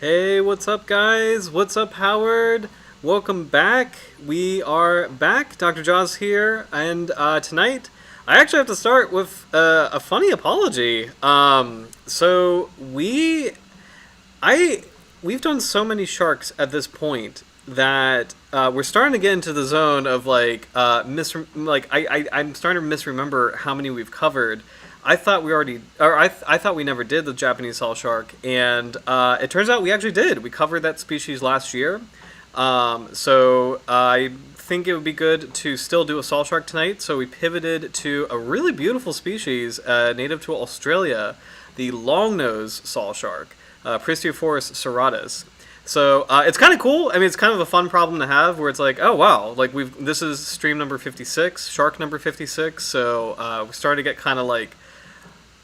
Hey, what's up, guys? What's up, Howard? Welcome back. We are back. Dr. Jaws here, and tonight I actually have to start with a funny apology. We've done so many sharks at this point that we're starting to get into the zone of I'm starting to misremember how many we've covered. I thought we already, or I thought we never did the Japanese Sawshark, and it turns out we actually did. We covered that species last year, so I think it would be good to still do a Sawshark tonight. So we pivoted to a really beautiful species native to Australia, the Longnose Sawshark, Pristiophorus serratus. So it's kind of cool. I mean, it's kind of a fun problem to have, where it's like, oh wow, like this is stream number 56, shark number 56. So we started to get kind of like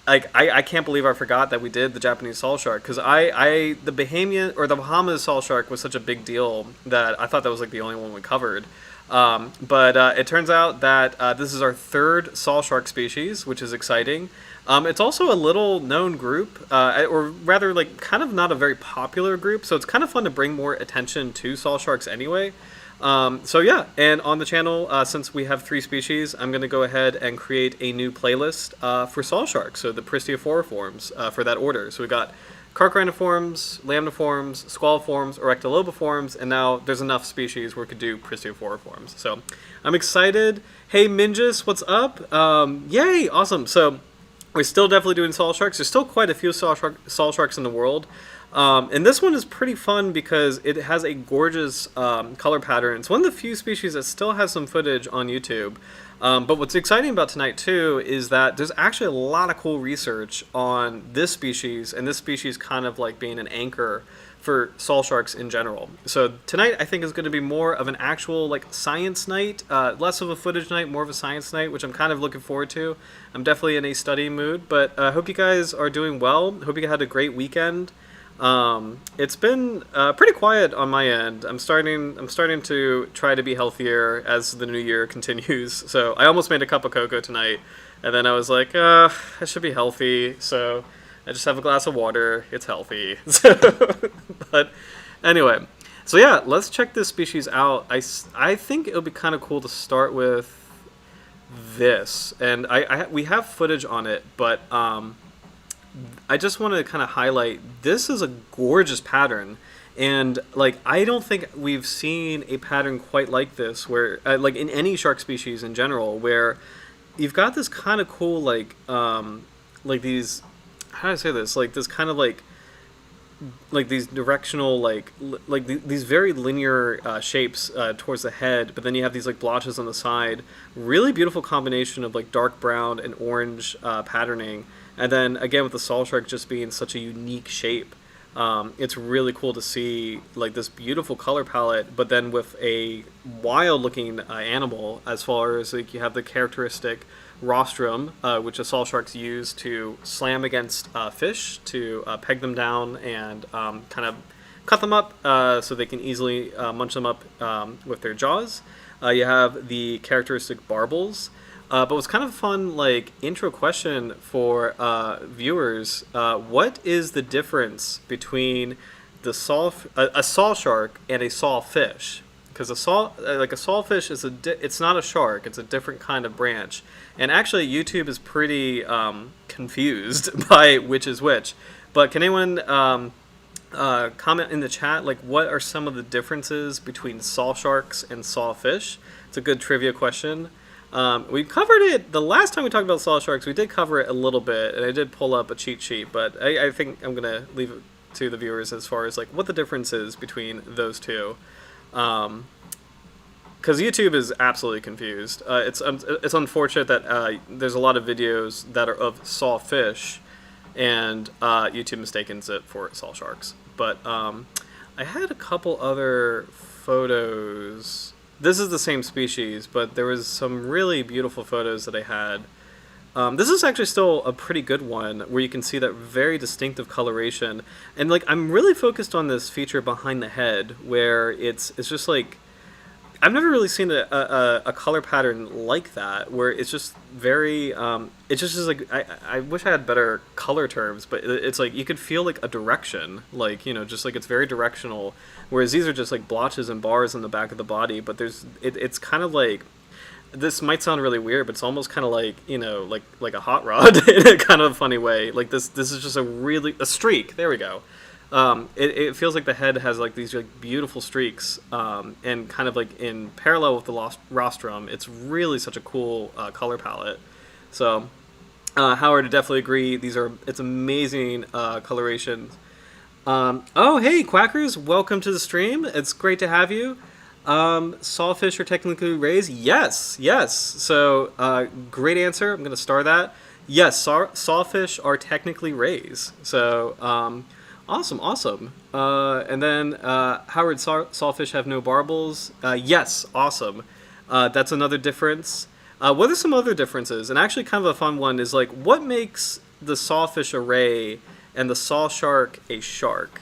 I can't believe I forgot that we did the Japanese Sawshark, because the Bahamas Sawshark was such a big deal that I thought that was like the only one we covered. But it turns out that this is our third Sawshark species, which is exciting. It's also a little known group, or rather like kind of not a very popular group, so it's kind of fun to bring more attention to Sawsharks anyway. So yeah, and on the channel, since we have three species, I'm going to go ahead and create a new playlist for Sawsharks, so the Pristiophorus for that order. So we got Carchirhiniforms, Lamniforms, Squaliforms, Erectolobiforms, and now there's enough species where we could do Pristiophorus. So I'm excited. Hey Mingus, what's up? Yay, awesome. So we're still definitely doing Sawsharks. There's still quite a few Sawsharks in the world. And this one is pretty fun because it has a gorgeous color pattern. It's one of the few species that still has some footage on YouTube. But what's exciting about tonight too is that there's actually a lot of cool research on this species, and this species kind of like being an anchor for Sawsharks in general. So tonight I think is going to be more of an actual like science night, less of a footage night, more of a science night, which I'm kind of looking forward to. I'm definitely in a study mood, but I hope you guys are doing well. Hope you had a great weekend. It's been pretty quiet on my end. I'm starting to try to be healthier as the new year continues. So I almost made a cup of cocoa tonight, and then I was like, I should be healthy. So I just have a glass of water. It's healthy. But anyway, so yeah, let's check this species out. I think it'll be kind of cool to start with this, and we have footage on it, but I just want to kind of highlight, this is a gorgeous pattern, and like I don't think we've seen a pattern quite like this, where like in any shark species in general, where you've got this kind of cool like these, how do I say this, like this kind of like these directional these very linear shapes towards the head, but then you have these like blotches on the side. Really beautiful combination of like dark brown and orange patterning. And then again with the Sawshark just being such a unique shape, it's really cool to see like this beautiful color palette, but then with a wild looking animal, as far as like you have the characteristic rostrum, which the Sawsharks use to slam against fish to peg them down and kind of cut them up so they can easily munch them up with their jaws. You have the characteristic barbels. But what's kind of fun, like, intro question for viewers, what is the difference between a sawshark and a sawfish? Because a sawfish is it's not a shark, it's a different kind of branch. And actually, YouTube is pretty confused by which is which. But can anyone comment in the chat, like, what are some of the differences between sawsharks and sawfish? It's a good trivia question. We covered it the last time we talked about Sawsharks. We did cover it a little bit, and I did pull up a cheat sheet, but I think I'm gonna leave it to the viewers as far as like what the difference is between those two, because YouTube is absolutely confused. It's unfortunate that there's a lot of videos that are of sawfish, and YouTube mistakes it for Sawsharks. But I had a couple other photos. This is the same species, but there was some really beautiful photos that I had. This is actually still a pretty good one, where you can see that very distinctive coloration. And like I'm really focused on this feature behind the head, where it's just like I've never really seen a color pattern like that where it's just very it just is like I wish I had better color terms, but it's like you could feel like a direction, like, you know, just like it's very directional, whereas these are just like blotches and bars on the back of the body. But it's kind of like, this might sound really weird, but it's almost kind of like, you know, like a hot rod in a kind of funny way. Like this is just a streak. There we go. It feels like the head has like these like beautiful streaks, and kind of like in parallel with the rostrum. It's really such a cool color palette. So Howard, I definitely agree. It's amazing coloration. Oh, hey, Quackers, welcome to the stream. It's great to have you. Sawfish are technically rays? Yes, yes. So, great answer. I'm going to star that. Yes, sawfish are technically rays. So, awesome, awesome. And then, Howard, sawfish have no barbels? Yes, awesome. That's another difference. What are some other differences? And actually kind of a fun one is like, what makes the sawfish a ray and the sawshark a shark?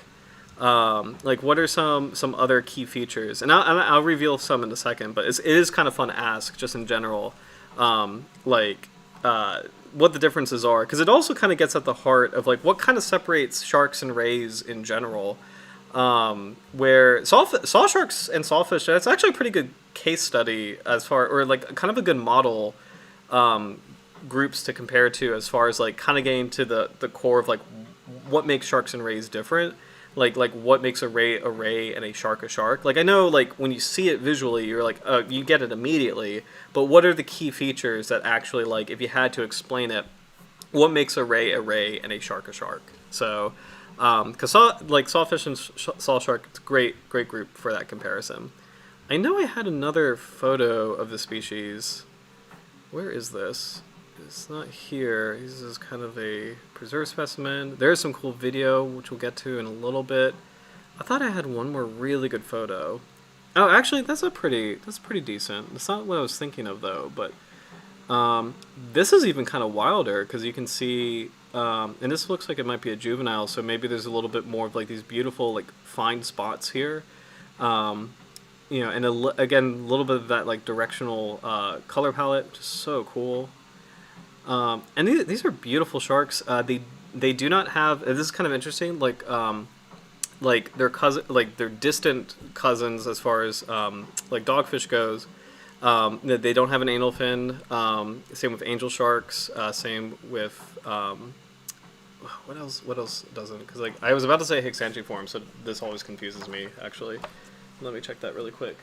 Like, what are some other key features? And I'll reveal some in a second, but it is kind of fun to ask just in general, like what the differences are, because it also kind of gets at the heart of like what kind of separates sharks and rays in general. Where saw sharks and sawfish, that's actually a pretty good case study as far, or like kind of a good model groups to compare to, as far as like kind of getting to the core of like what makes sharks and rays different. Like what makes a ray and a shark. Like, I know, like, when you see it visually, you're like, you get it immediately. But what are the key features that actually, like, if you had to explain it, what makes a ray and a shark? So, because sawfish and sawshark, it's a great group for that comparison. I know I had another photo of the species. Where is this? It's not here. This is kind of a preserved specimen. There's some cool video, which we'll get to in a little bit. I thought I had one more really good photo. Oh, actually, that's pretty decent. It's not what I was thinking of, though. But this is even kind of wilder, because you can see, and this looks like it might be a juvenile, so maybe there's a little bit more of like these beautiful like fine spots here. You know, and again, a little bit of that like directional color palette, which is so cool. And these are beautiful sharks. They do not have. This is kind of interesting. Like their cousin, like their distant cousins, as far as like dogfish goes. They don't have an anal fin. Same with angel sharks. Same with what else? What else doesn't? Because like I was about to say Hexantriform, so this always confuses me. Actually, let me check that really quick.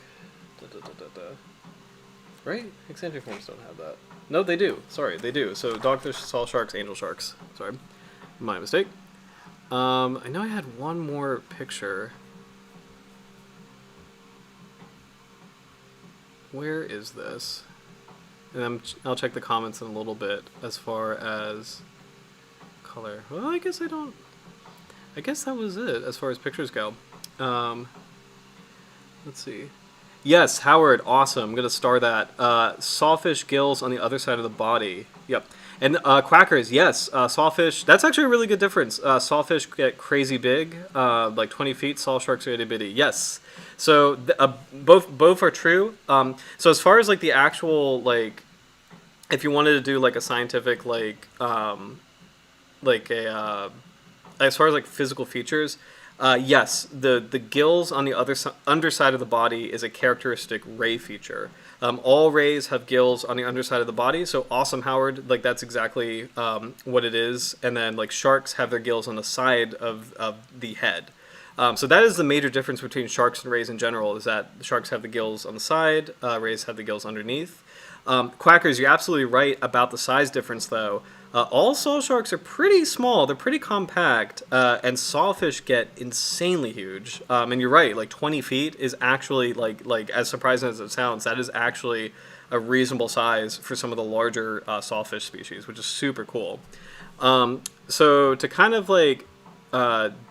Right? Hexantriforms don't have that. No, they do. Sorry, they do. So dogfish, saw sharks, angel sharks. Sorry, my mistake. I know I had one more picture. Where is this? And I'll check the comments in a little bit as far as color. Well, I guess that was it as far as pictures go. Let's see. Yes, Howard, awesome. I'm going to star that. Sawfish gills on the other side of the body. Yep. And quackers, yes, sawfish, that's actually a really good difference. Sawfish get crazy big, like 20 feet, saw sharks are itty bitty. Yes. So both are true. So as far as like the actual, like, if you wanted to do like a scientific, like as far as like physical features, yes, the gills on the underside of the body is a characteristic ray feature. All rays have gills on the underside of the body, so awesome, Howard. Like, that's exactly what it is. And then, like, sharks have their gills on the side of the head. So that is the major difference between sharks and rays in general, is that the sharks have the gills on the side, rays have the gills underneath. Quackers, you're absolutely right about the size difference, though. All saw sharks are pretty small, they're pretty compact, and sawfish get insanely huge. And you're right, like 20 feet is actually, like as surprising as it sounds, that is actually a reasonable size for some of the larger sawfish species, which is super cool. So to kind of like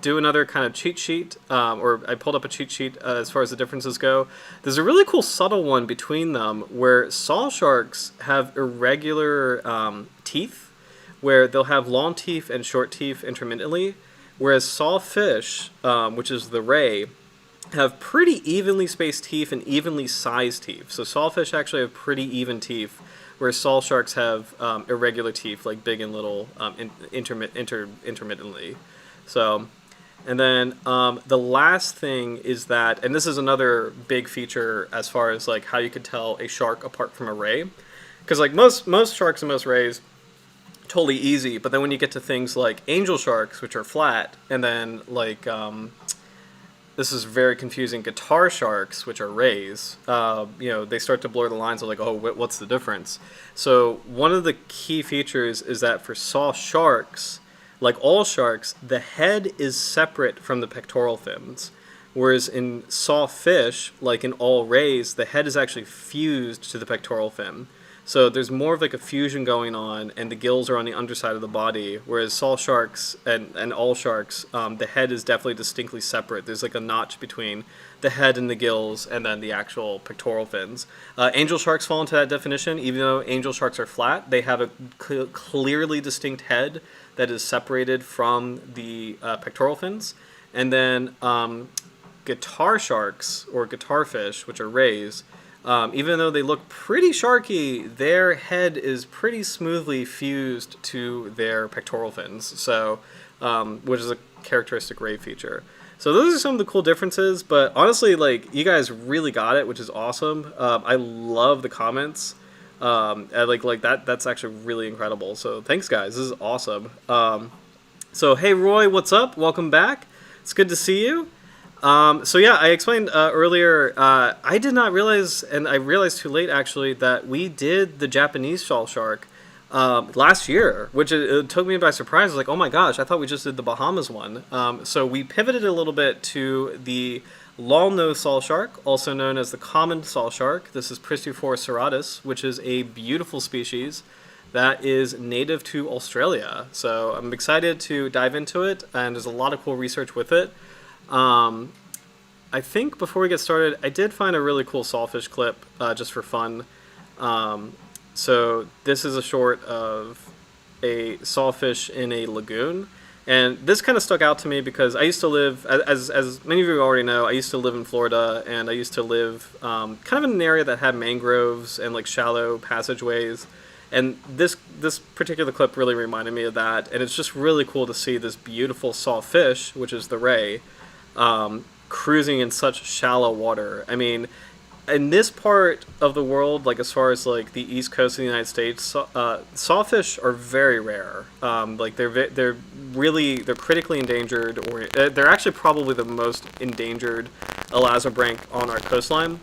do another kind of cheat sheet, or I pulled up a cheat sheet as far as the differences go. There's a really cool subtle one between them where saw sharks have irregular teeth, where they'll have long teeth and short teeth intermittently, whereas sawfish, which is the ray, have pretty evenly spaced teeth and evenly sized teeth. So sawfish actually have pretty even teeth, whereas saw sharks have irregular teeth, like big and little, intermittently. So, and then the last thing is that, and this is another big feature as far as like how you could tell a shark apart from a ray, because like most sharks and most rays, totally easy. But then when you get to things like angel sharks, which are flat, and then like this is very confusing, guitar sharks, which are rays, they start to blur the lines of like, oh, what's the difference? So one of the key features is that for saw sharks, like all sharks, the head is separate from the pectoral fins. Whereas in saw fish, like in all rays, the head is actually fused to the pectoral fin. So there's more of like a fusion going on, and the gills are on the underside of the body. Whereas saw sharks and all sharks, the head is definitely distinctly separate. There's like a notch between the head and the gills, and then the actual pectoral fins. Angel sharks fall into that definition. Even though angel sharks are flat, they have a clearly distinct head that is separated from the pectoral fins. And then guitar sharks, or guitar fish, which are rays, even though they look pretty sharky, their head is pretty smoothly fused to their pectoral fins, so which is a characteristic ray feature. So those are some of the cool differences, but honestly, like, you guys really got it, which is awesome. I love the comments. That's actually really incredible. So thanks, guys. This is awesome. So hey, Roy, what's up? Welcome back. It's good to see you. So yeah, I explained earlier, I did not realize, and I realized too late actually, that we did the Japanese Sawshark last year, which it took me by surprise. I was like, oh my gosh, I thought we just did the Bahamas one. So we pivoted a little bit to the Longnose Sawshark, also known as the common sawshark. This is Pristiophorus cirratus, which is a beautiful species that is native to Australia. So I'm excited to dive into it, and there's a lot of cool research with it. I think before we get started, I did find a really cool sawfish clip just for fun. So this is a short of a sawfish in a lagoon. And this kind of stuck out to me because I used to live, as many of you already know, I used to live in Florida, and I used to live kind of in an area that had mangroves and like shallow passageways. And this particular clip really reminded me of that. And it's just really cool to see this beautiful sawfish, which is the ray, cruising in such shallow water. I mean, in this part of the world, like as far as like the east coast of the United States, sawfish are very rare. Like they're critically endangered, or they're actually probably the most endangered elasmobranch on our coastline.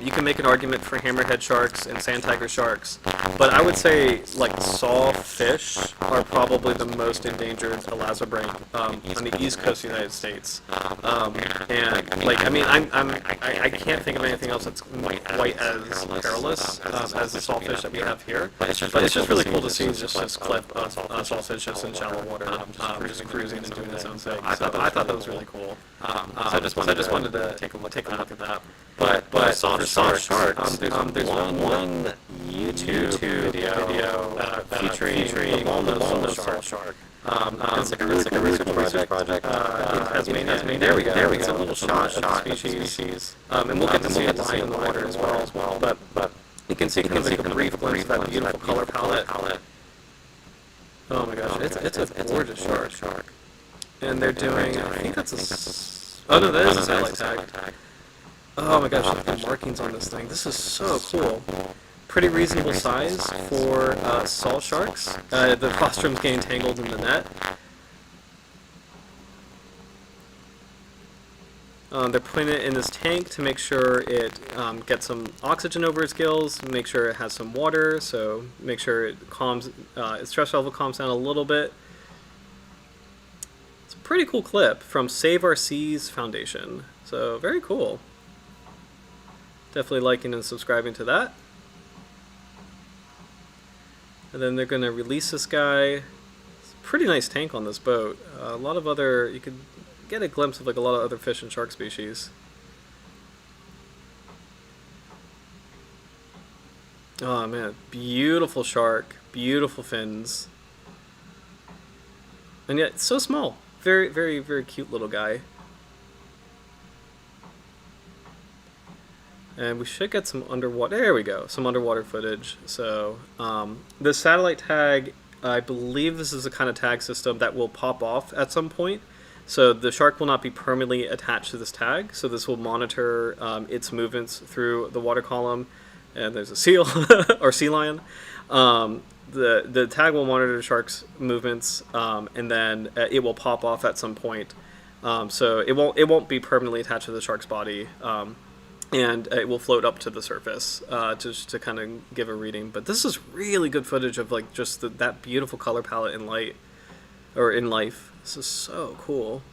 You can make an argument for hammerhead sharks and sand tiger sharks, but I would say like sawfish are probably the most endangered elasmobranch on the east coast of the United States. And like, I mean, I can't think of anything else that's quite as perilous as the sawfish that we have here. But it's just really cool to see just this clip of sawfish just in shallow water, just cruising and doing its own thing. So I thought that was really cool. So I just wanted to take a look at that. But for Sawshark, there's one YouTube video featuring the Longnose Sawshark. It's like a research project in Tasmania. There we go. It's a little shot of the species. And we'll get to see it in the water as well. But you can see a brief glimpse of that beautiful color palette. Oh my gosh, it's a gorgeous shark. And they're doing, I think that's a, oh no, that is a satellite tag. Oh my gosh, look at the markings on this thing. This is so cool. Pretty reasonable size for saw sharks. The rostrum's getting tangled in the net. They're putting it in this tank to make sure it gets some oxygen over its gills, make sure it has some water, so make sure it calms, its stress level calms down a little bit. It's a pretty cool clip from Save Our Seas Foundation. So very cool. Definitely liking and subscribing to that. And then they're going to release this guy. It's a pretty nice tank on this boat. A lot of other, you could get a glimpse of like a lot of other fish and shark species. Oh man, beautiful shark, beautiful fins. And yet, so small. Very, very, very cute little guy. And we should get some underwater. There we go, some underwater footage. So the satellite tag, I believe this is the kind of tag system that will pop off at some point. So the shark will not be permanently attached to this tag. So this will monitor its movements through the water column. And there's a seal or sea lion. The tag will monitor the shark's movements, and then it will pop off at some point. So it won't be permanently attached to the shark's body. And it will float up to the surface just to kind of give a reading. But this is really good footage of like just that beautiful color palette in light or in life. This is so cool.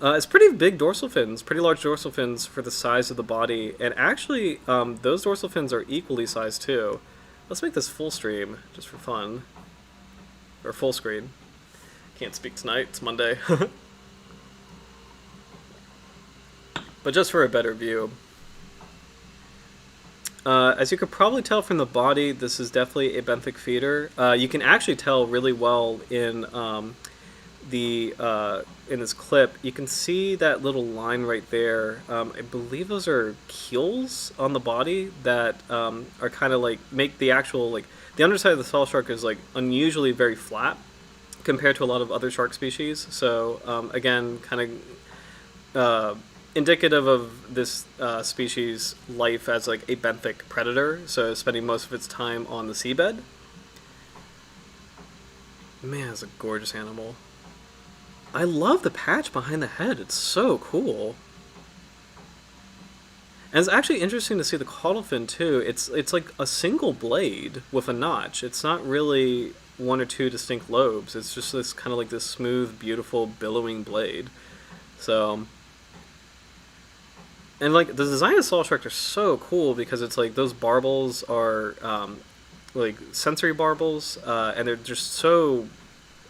It's pretty big dorsal fins, pretty large dorsal fins for the size of the body. And actually, those dorsal fins are equally sized too. Let's make this full stream just for fun. Or full screen. Can't speak tonight, it's Monday. But just for a better view. As you could probably tell from the body, this is definitely a benthic feeder. You can actually tell really well in in this clip. You can see that little line right there. I believe those are keels on the body that are kind of like make the actual like the underside of the saw shark is like unusually very flat compared to a lot of other shark species. So again, kind of indicative of this species' life as like a benthic predator, so spending most of its time on the seabed. Man, it's a gorgeous animal. I love the patch behind the head. It's so cool. And it's actually interesting to see the caudal fin too. It's like a single blade with a notch. It's not really one or two distinct lobes. It's just this kind of like this smooth, beautiful, billowing blade. So, and like the design of Sawshark are so cool because it's like those barbels are like sensory barbels, and they're just so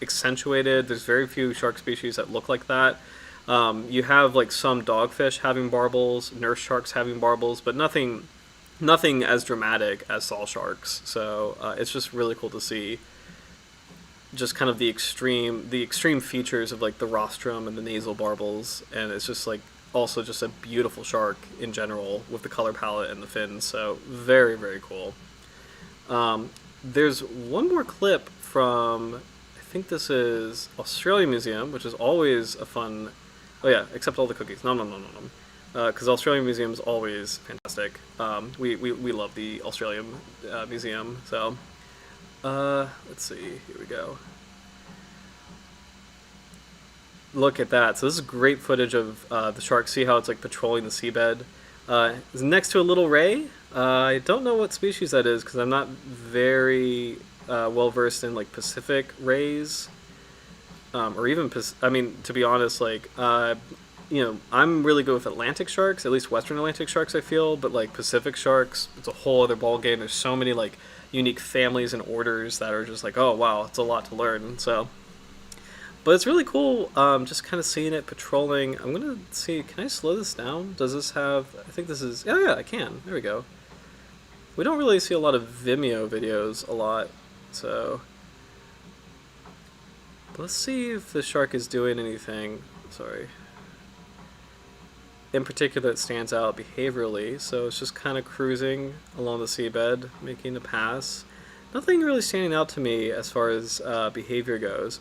accentuated. There's very few shark species that look like that. You have like some dogfish having barbels, nurse sharks having barbels, but nothing as dramatic as saw sharks. So it's just really cool to see just kind of the extreme features of like the rostrum and the nasal barbels, and it's just like also just a beautiful shark in general with the color palette and the fins. So very, very cool. There's one more clip from, I think this is Australian Museum, which is always a fun. Oh yeah, except all the cookies. No. Because Australian Museum is always fantastic. We love the Australian Museum. So let's see. Here we go. Look at that. So this is great footage of the shark. See how it's like patrolling the seabed. It's next to a little ray. I don't know what species that is because I'm not very well versed in like Pacific rays, or even I mean, to be honest, like you know, I'm really good with Atlantic sharks, at least Western Atlantic sharks, I feel, but like Pacific sharks, it's a whole other ball game. There's so many like unique families and orders that are just like, oh wow, it's a lot to learn. So, but it's really cool, just kind of seeing it patrolling. I'm gonna see, can I slow this down? Does this have? I think this is. Yeah, I can. There we go. We don't really see a lot of Vimeo videos a lot, so let's see if the shark is doing anything. Sorry. In particular, that stands out behaviorally. So it's just kind of cruising along the seabed, making a pass. Nothing really standing out to me as far as behavior goes.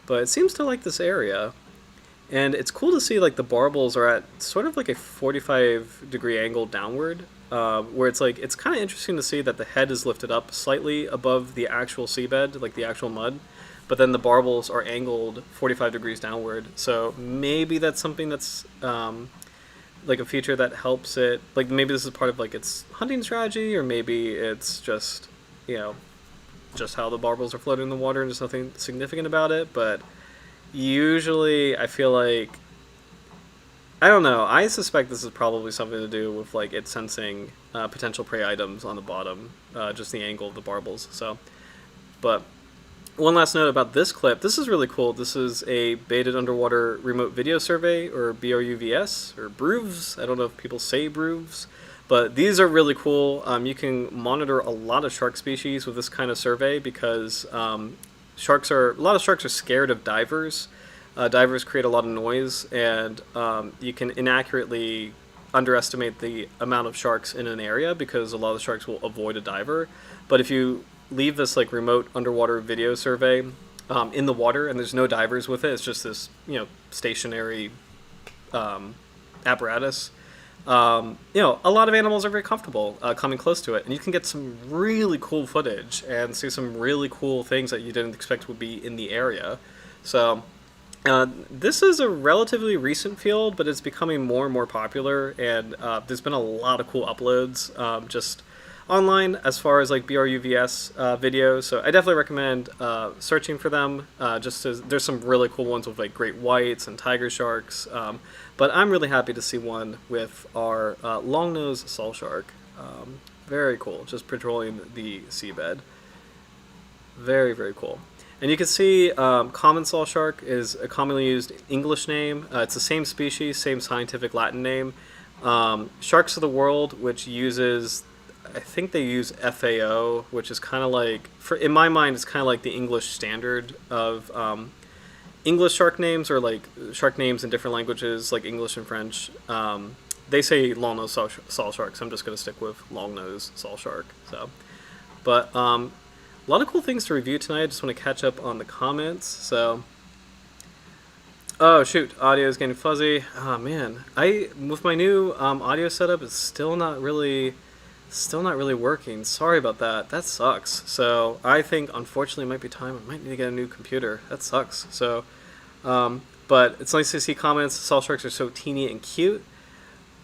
But it seems to like this area. And it's cool to see like the barbels are at sort of like a 45-degree angle downward, where it's like, it's kind of interesting to see that the head is lifted up slightly above the actual seabed, like the actual mud, but then the barbels are angled 45 degrees downward. So maybe that's something that's like a feature that helps it, like maybe this is part of like its hunting strategy, or maybe it's just, you know, just how the barbels are floating in the water and there's nothing significant about it. But usually I feel like, I don't know, I suspect this is probably something to do with like it sensing potential prey items on the bottom, just the angle of the barbels. So, but one last note about this clip. This is really cool. This is a baited underwater remote video survey, or BRUVS, or BRUVS. I don't know if people say BRUVS, but these are really cool. You can monitor a lot of shark species with this kind of survey because a lot of sharks are scared of divers. Divers create a lot of noise, and you can inaccurately underestimate the amount of sharks in an area because a lot of the sharks will avoid a diver. But if you leave this like remote underwater video survey in the water and there's no divers with it, it's just this stationary apparatus. A lot of animals are very comfortable coming close to it, and you can get some really cool footage and see some really cool things that you didn't expect would be in the area. So this is a relatively recent field, but it's becoming more and more popular, and there's been a lot of cool uploads just online as far as like BRUVS videos. So I definitely recommend searching for them. Just as there's some really cool ones with like great whites and tiger sharks. But I'm really happy to see one with our Longnose Sawshark. Very cool, just patrolling the seabed. Very, very cool. And you can see common sawshark is a commonly used English name. It's the same species, same scientific Latin name. Sharks of the World, which uses, I think they use FAO, which is kind of like, in my mind, it's kind of like the English standard of English shark names, or like shark names in different languages, like English and French. They say Longnose Sawshark, so I'm just going to stick with Longnose Sawshark. So, but a lot of cool things to review tonight. I just want to catch up on the comments. So, oh shoot, audio is getting fuzzy. Oh man, with my new audio setup, it's still not really working. Sorry about that. That sucks. So I think unfortunately it might be time. I might need to get a new computer. That sucks. So, but it's nice to see comments. Saw sharks are so teeny and cute.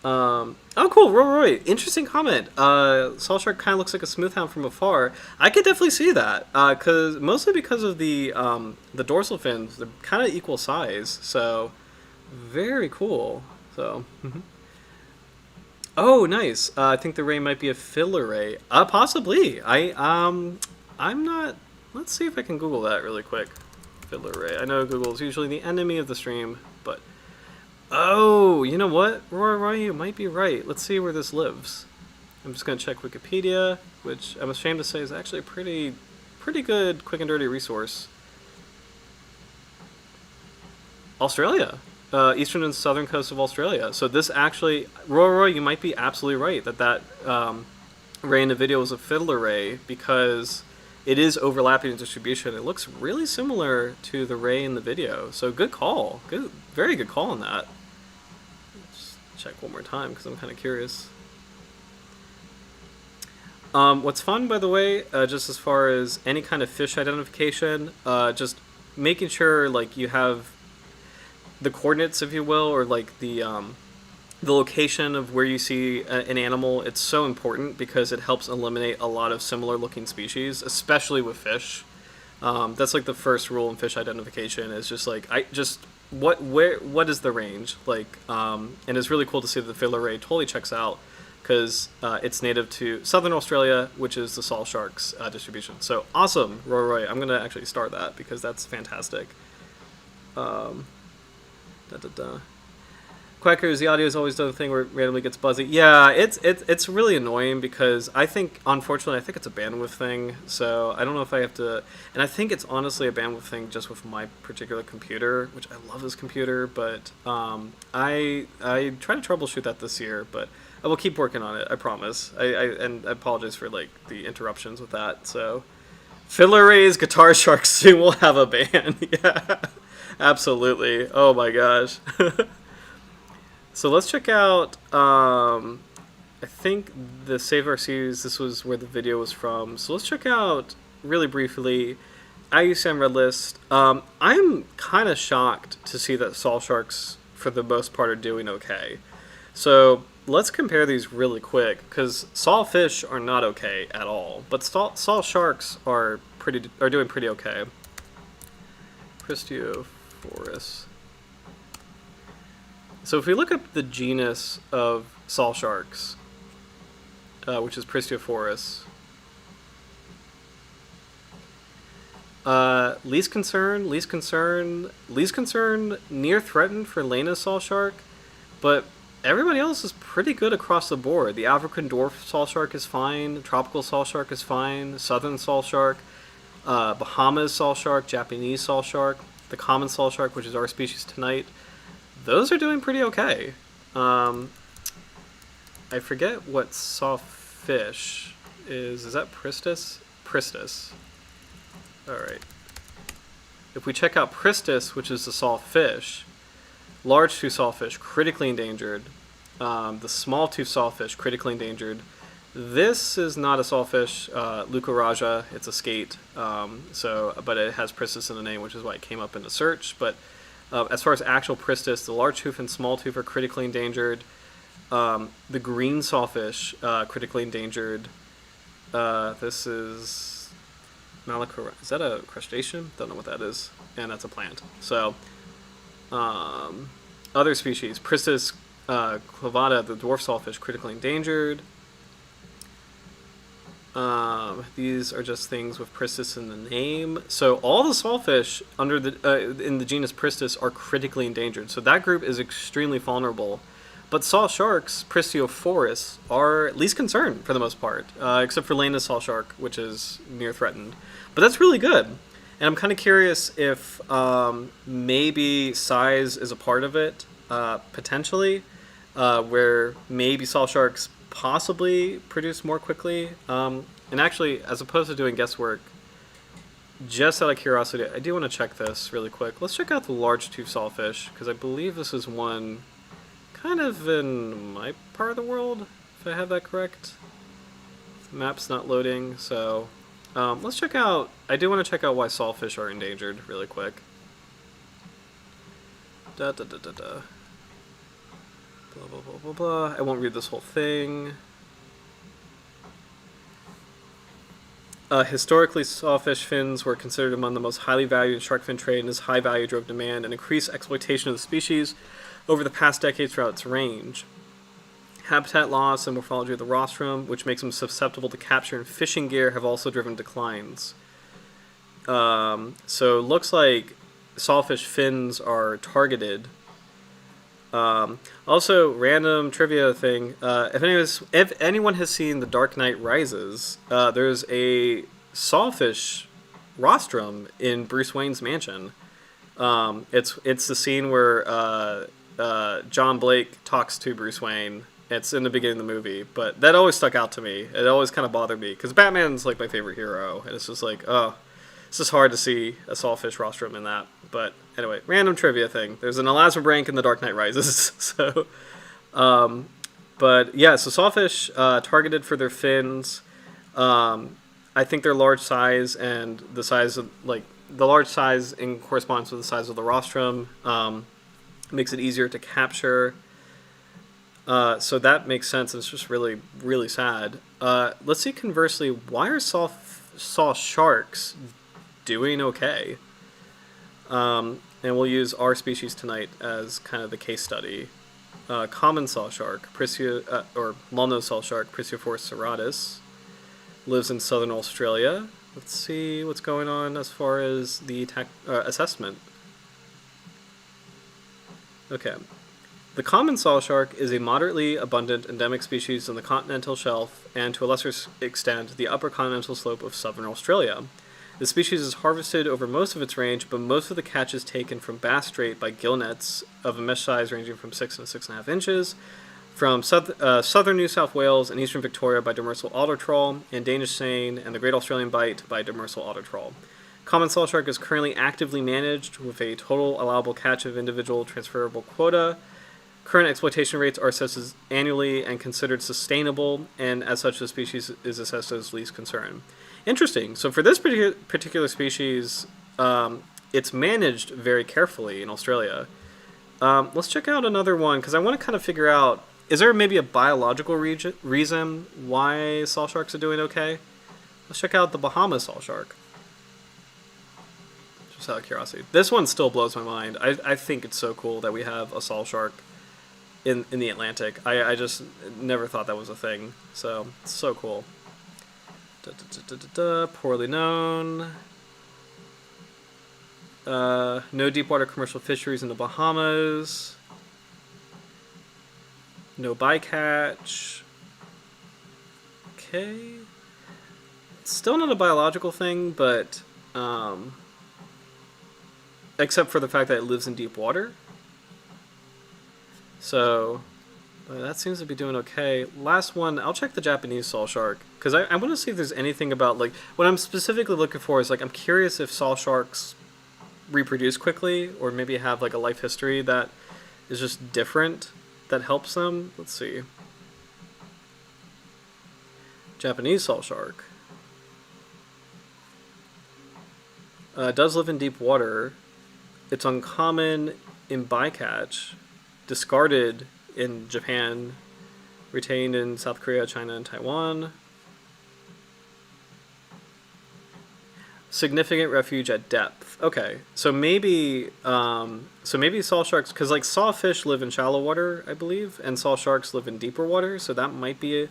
Oh, cool, Roy. Interesting comment. Sawshark kind of looks like a smoothhound from afar. I could definitely see that, mostly because of the dorsal fins. They're kind of equal size, so very cool. So, oh, nice. I think the ray might be a filler ray. Possibly. I'm not. Let's see if I can Google that really quick. Filler ray. I know Google is usually the enemy of the stream, but. Oh, you know what? Roy, you might be right. Let's see where this lives. I'm just going to check Wikipedia, which I'm ashamed to say is actually a pretty good, quick and dirty resource. Australia. Eastern and southern coast of Australia. So this actually, Roy, you might be absolutely right that ray in the video is a fiddler ray because it is overlapping in distribution. It looks really similar to the ray in the video. So good call. Good, very good call on that. Let's check one more time because I'm kind of curious. What's fun, by the way, just as far as any kind of fish identification, just making sure like you have the coordinates, if you will, or like the location of where you see an animal. It's so important because it helps eliminate a lot of similar looking species, especially with fish. That's like the first rule in fish identification is just like what is the range like, and it's really cool to see that the fiddler ray totally checks out because it's native to southern Australia, which is the Sawshark's distribution. So awesome, Roy. I'm gonna actually start that because that's fantastic. Quackers, the audio has always done a thing where it randomly gets buzzy. Yeah, it's really annoying because unfortunately, I think it's a bandwidth thing. So I don't know if I have to, and I think it's honestly a bandwidth thing just with my particular computer, which I love this computer, but I try to troubleshoot that this year, but I will keep working on it. I promise. And I apologize for like the interruptions with that. So, Fiddler Ray's Guitar Shark soon will have a band. Yeah, absolutely. Oh my gosh. So let's check out, I think the Save Our Seas, this was where the video was from. So let's check out, really briefly, IUCN Red List. I'm kind of shocked to see that Sawsharks, for the most part, are doing okay. So let's compare these really quick, because sawfish are not okay at all, but sawsharks are doing pretty okay. Pristiophorus. So if we look up the genus of sawsharks, which is Pristiophorus, least concern, near threatened for Longnose Sawshark, but everybody else is pretty good across the board. The African dwarf sawshark is fine, tropical sawshark is fine, southern sawshark, Bahamas sawshark, Japanese sawshark. the common sawshark, which is our species tonight, those are doing pretty okay. I forget what sawfish is. Is that Pristis? Pristis. Alright. If we check out Pristis, which is the sawfish, large tooth sawfish, critically endangered. The small tooth sawfish, critically endangered. This is not a sawfish, Leucoraja. It's a skate, but it has Pristis in the name, which is why it came up in the search. But as far as actual Pristis, the large tooth and small tooth are critically endangered. The green sawfish, critically endangered. This is Malacora. Is that a crustacean? Don't know what that is. And that's a plant. So, other species. Pristis clavata, the dwarf sawfish, critically endangered. These are just things with Pristis in the name. So all the sawfish under the in the genus Pristis are critically endangered. So that group is extremely vulnerable. But sawsharks, Pristiophorus, are least concerned for the most part, except for Longnose Sawshark, which is near threatened. But that's really good. And I'm kind of curious if maybe size is a part of it, potentially, where maybe sawsharks possibly produce more quickly. And actually, as opposed to doing guesswork, just out of curiosity, I do want to check this really quick. Let's check out the large tooth sawfish, because I believe this is one kind of in my part of the world, if I have that correct. The map's not loading, so let's check out, I do want to check out why sawfish are endangered really quick. Blah, blah, blah, blah, blah. I won't read this whole thing. Historically, sawfish fins were considered among the most highly valued in shark fin trade, and this high value drove demand and increased exploitation of the species over the past decades throughout its range. Habitat loss and morphology of the rostrum, which makes them susceptible to capture in fishing gear, have also driven declines. So it looks like sawfish fins are targeted. Also, random trivia thing. If anyone has seen The Dark Knight Rises, there's a sawfish rostrum in Bruce Wayne's mansion. It's the scene where John Blake talks to Bruce Wayne. It's in the beginning of the movie, but that always stuck out to me. It always kind of bothered me because Batman's like my favorite hero, and it's just like, oh, it's just hard to see a sawfish rostrum in that. But anyway, random trivia thing. There's an elasmobranch in The Dark Knight Rises. So, but yeah, so sawfish targeted for their fins. I think their large size and the size of the large size in corresponds with the size of the rostrum makes it easier to capture. So that makes sense. And it's just really, really sad. Let's see. Conversely, why are sawsharks doing okay? And we'll use our species tonight as kind of the case study. Common sawshark, or Longnose Sawshark, Pristiophorus cirratus, lives in southern Australia. Let's see what's going on as far as the assessment. Okay. The common sawshark is a moderately abundant endemic species on the continental shelf and, to a lesser extent, the upper continental slope of southern Australia. The species is harvested over most of its range, but most of the catch is taken from Bass Strait by gill nets of a mesh size ranging from 6 to 6.5 inches, from southern New South Wales and eastern Victoria by demersal otter trawl, and Danish seine and the Great Australian Bight by demersal otter trawl. Common sawshark is currently actively managed with a total allowable catch of individual transferable quota. Current exploitation rates are assessed as annually and considered sustainable, and as such the species is assessed as least concern. Interesting. So for this particular species, it's managed very carefully in Australia. Let's check out another one, because I want to kind of figure out, is there maybe a biological reason why sawsharks are doing okay? Let's check out the Bahamas sawshark. Just out of curiosity. This one still blows my mind. I think it's so cool that we have a sawshark in the Atlantic. I just never thought that was a thing. So, it's so cool. Poorly known. No deepwater commercial fisheries in the Bahamas. No bycatch. Okay. Still not a biological thing, but except for the fact that it lives in deep water. So that seems to be doing okay. Last one, I'll check the Japanese Sawshark, because I want to see if there's anything about, like, what I'm specifically looking for is, like, I'm curious if Sawsharks reproduce quickly, or maybe have, like, a life history that is just different that helps them. Let's see. Japanese Sawshark. Does live in deep water. It's uncommon in bycatch. Discarded in Japan. Retained in South Korea, China, and Taiwan. Significant refuge at depth. Okay, so maybe saw sharks, because like sawfish live in shallow water, I believe, and saw sharks live in deeper water, so that might be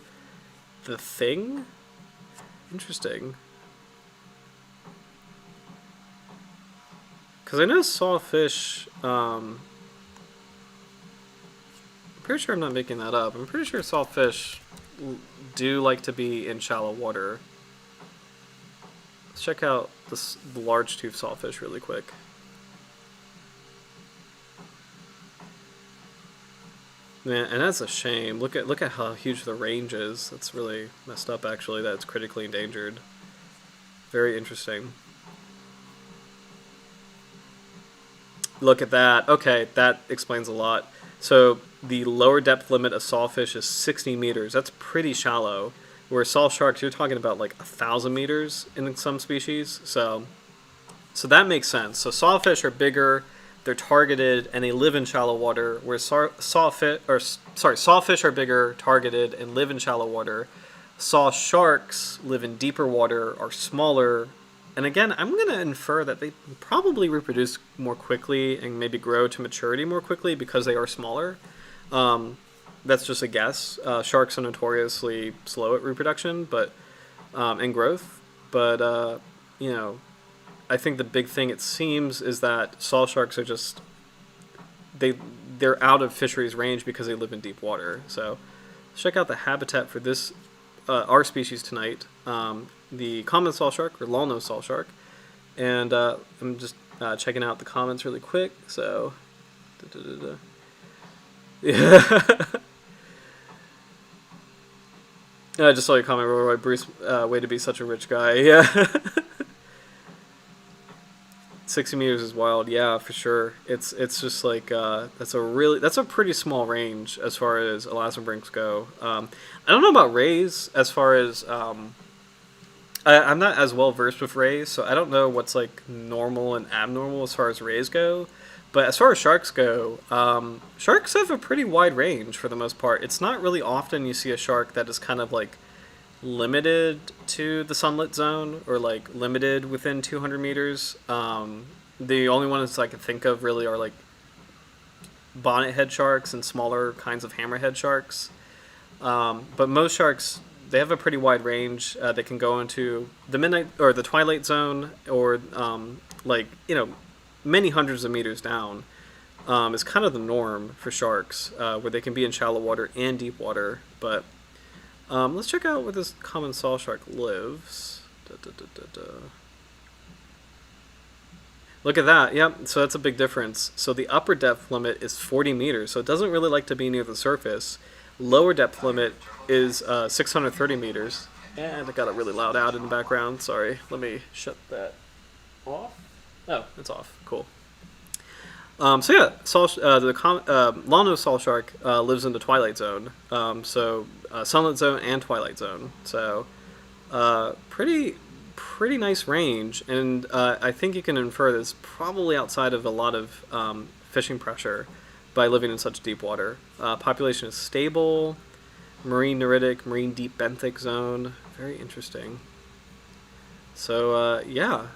the thing. Interesting. Because I know sawfish. I'm pretty sure I'm not making that up. I'm pretty sure sawfish do like to be in shallow water. Let's check out the large tooth sawfish really quick. Man, and that's a shame. Look at how huge the range is. That's really messed up, actually, that it's critically endangered. Very interesting. Look at that. Okay, that explains a lot. So the lower depth limit of sawfish is 60 meters. That's pretty shallow. Where saw sharks, you're talking about like 1,000 meters in some species. So that makes sense. So sawfish are bigger, they're targeted, and they live in shallow water. Where sawfish are bigger, targeted, and live in shallow water. Saw sharks live in deeper water, are smaller. And again, I'm going to infer that they probably reproduce more quickly and maybe grow to maturity more quickly because they are smaller. That's just a guess. Sharks are notoriously slow at reproduction, but and growth. But you know, I think the big thing, it seems, is that saw sharks are just they're out of fisheries range because they live in deep water. So let's check out the habitat for this our species tonight. The common sawshark, or Longnose Sawshark, and I'm just checking out the comments really quick. So, yeah. I just saw your comment, Roy Bruce. Way to be such a rich guy. Yeah. 60 meters is wild. Yeah, for sure. It's just like that's a pretty small range as far as elasmobranchs go. I don't know about rays as far as I'm not as well versed with rays, so I don't know what's like normal and abnormal as far as rays go. But as far as sharks go, sharks have a pretty wide range for the most part. It's not really often you see a shark that is kind of like limited to the sunlit zone, or like limited within 200 meters. The only ones I can think of really are like bonnethead sharks and smaller kinds of hammerhead sharks. But most sharks, they have a pretty wide range. They can go into the midnight or the twilight zone, or like, you know, many hundreds of meters down is kind of the norm for sharks, where they can be in shallow water and deep water. But let's check out where this common sawshark lives. Look at that. Yep, so that's a big difference. So the upper depth limit is 40 meters, so it doesn't really like to be near the surface. Lower depth limit is 630 meters. And I got it really loud out in the background. Sorry, let me shut that off. Oh, it's off. Cool. So yeah, the Longnose Sawshark lives in the twilight zone. So sunlit zone and twilight zone. So pretty nice range, and I think you can infer this probably outside of a lot of fishing pressure by living in such deep water. Population is stable, marine neritic, marine deep benthic zone. Very interesting. So yeah,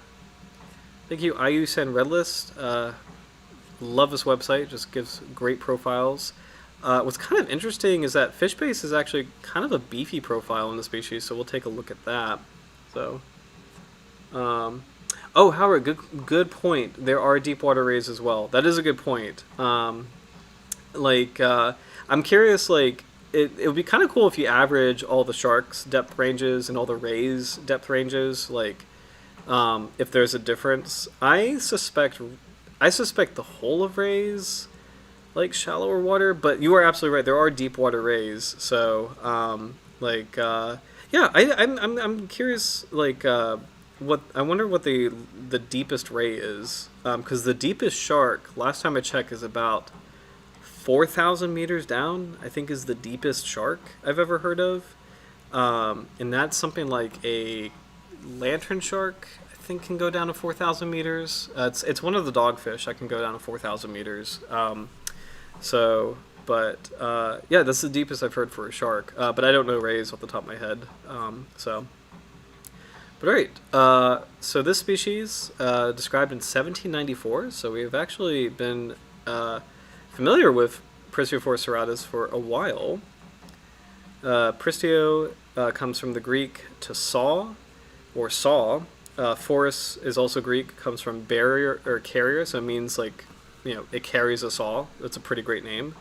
thank you, IUCN Redlist. Love this website, just gives great profiles. What's kind of interesting is that FishBase is actually kind of a beefy profile in the species, so we'll take a look at that. So, oh, Howard, good point. There are deep water rays as well. That is a good point. I'm curious, like, it would be kind of cool if you average all the sharks' depth ranges and all the rays' depth ranges, like, if there's a difference. I suspect I suspect the whole of rays like shallower water, but you are absolutely right. There are deep water rays, so yeah. I'm curious. What I wonder what the deepest ray is, because the deepest shark last time I checked is about 4,000 meters down. I think is the deepest shark I've ever heard of, and that's something like a lantern shark. I think can go down to 4,000 meters. It's one of the dogfish that can go down to 4,000 meters. Yeah, that's the deepest I've heard for a shark. But I don't know rays off the top of my head. But all right. So this species described in 1794. So we have actually been familiar with Pristiophorus serratus for a while. Pristio comes from the Greek to saw, or saw. Forus is also Greek, comes from barrier or carrier, so it means like, it carries a saw. That's a pretty great name.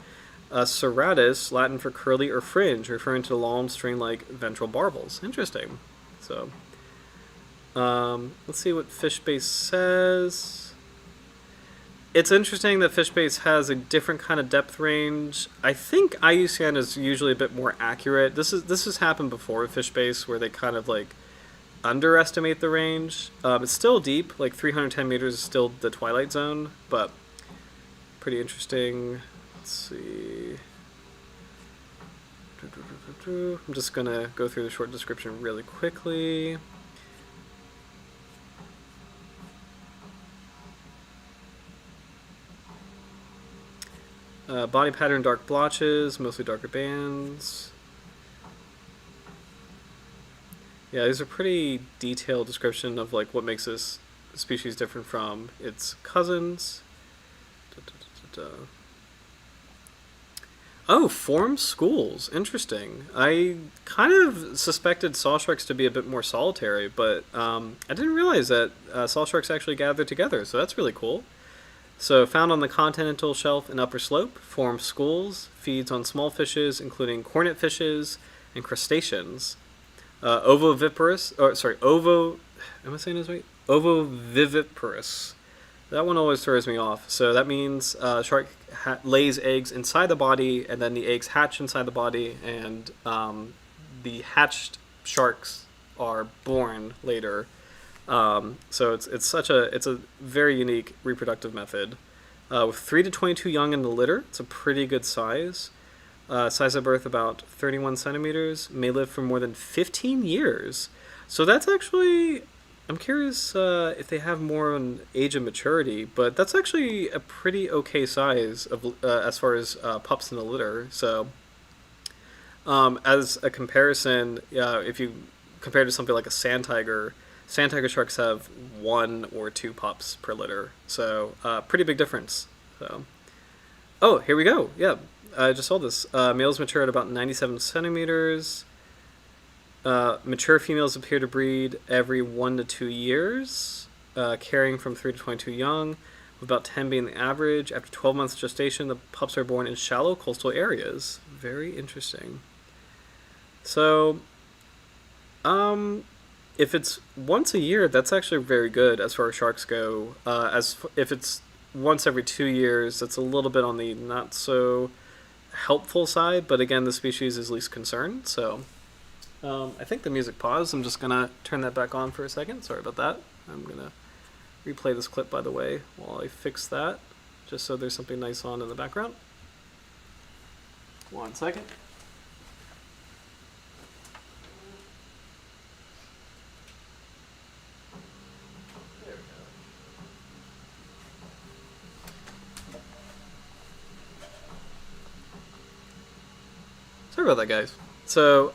Serratus, Latin for curly or fringe, referring to long string-like ventral barbels. Interesting. So, let's see what Fishbase says. It's interesting that Fishbase has a different kind of depth range. I think IUCN is usually a bit more accurate. This has happened before with Fishbase, where they kind of like underestimate the range. It's still deep, like 310 meters is still the twilight zone, but pretty interesting. Let's see. I'm just gonna go through the short description really quickly. Body pattern, dark blotches, mostly darker bands. Yeah, these are pretty detailed description of like what makes this species different from its cousins. Oh, form schools. Interesting. I kind of suspected sawsharks to be a bit more solitary, but I didn't realize that sawsharks actually gather together, so that's really cool. So found on the continental shelf and upper slope, forms schools, feeds on small fishes, including cornet fishes and crustaceans. Ovoviviparous, am I saying this right? Ovoviviparous. That one always throws me off. So that means shark lays eggs inside the body, and then the eggs hatch inside the body, and the hatched sharks are born later. So it's a very unique reproductive method. With 3 to 22 young in the litter, it's a pretty good size. Size of birth about 31 centimeters, may live for more than 15 years. So that's actually, I'm curious if they have more of an age of maturity, but that's actually a pretty okay size of as far as pups in the litter. So as a comparison, if you compare to something like a sand tiger sharks have 1 or 2 pups per litter. So pretty big difference. So, oh, here we go. Yeah. I just saw this. Males mature at about 97 centimeters. Mature females appear to breed every 1 to 2 years, carrying from 3 to 22 young, with about 10 being the average. After 12 months gestation, the pups are born in shallow coastal areas. Very interesting. So, if it's once a year, that's actually very good as far as sharks go. If it's once every 2 years, that's a little bit on the not so helpful side, but again, the species is least concerned. So I think the music paused. I'm just gonna turn that back on for a second. Sorry about that. I'm gonna replay this clip, by the way, while I fix that, just so there's something nice on in the background. 1 second. Sorry about that, guys. So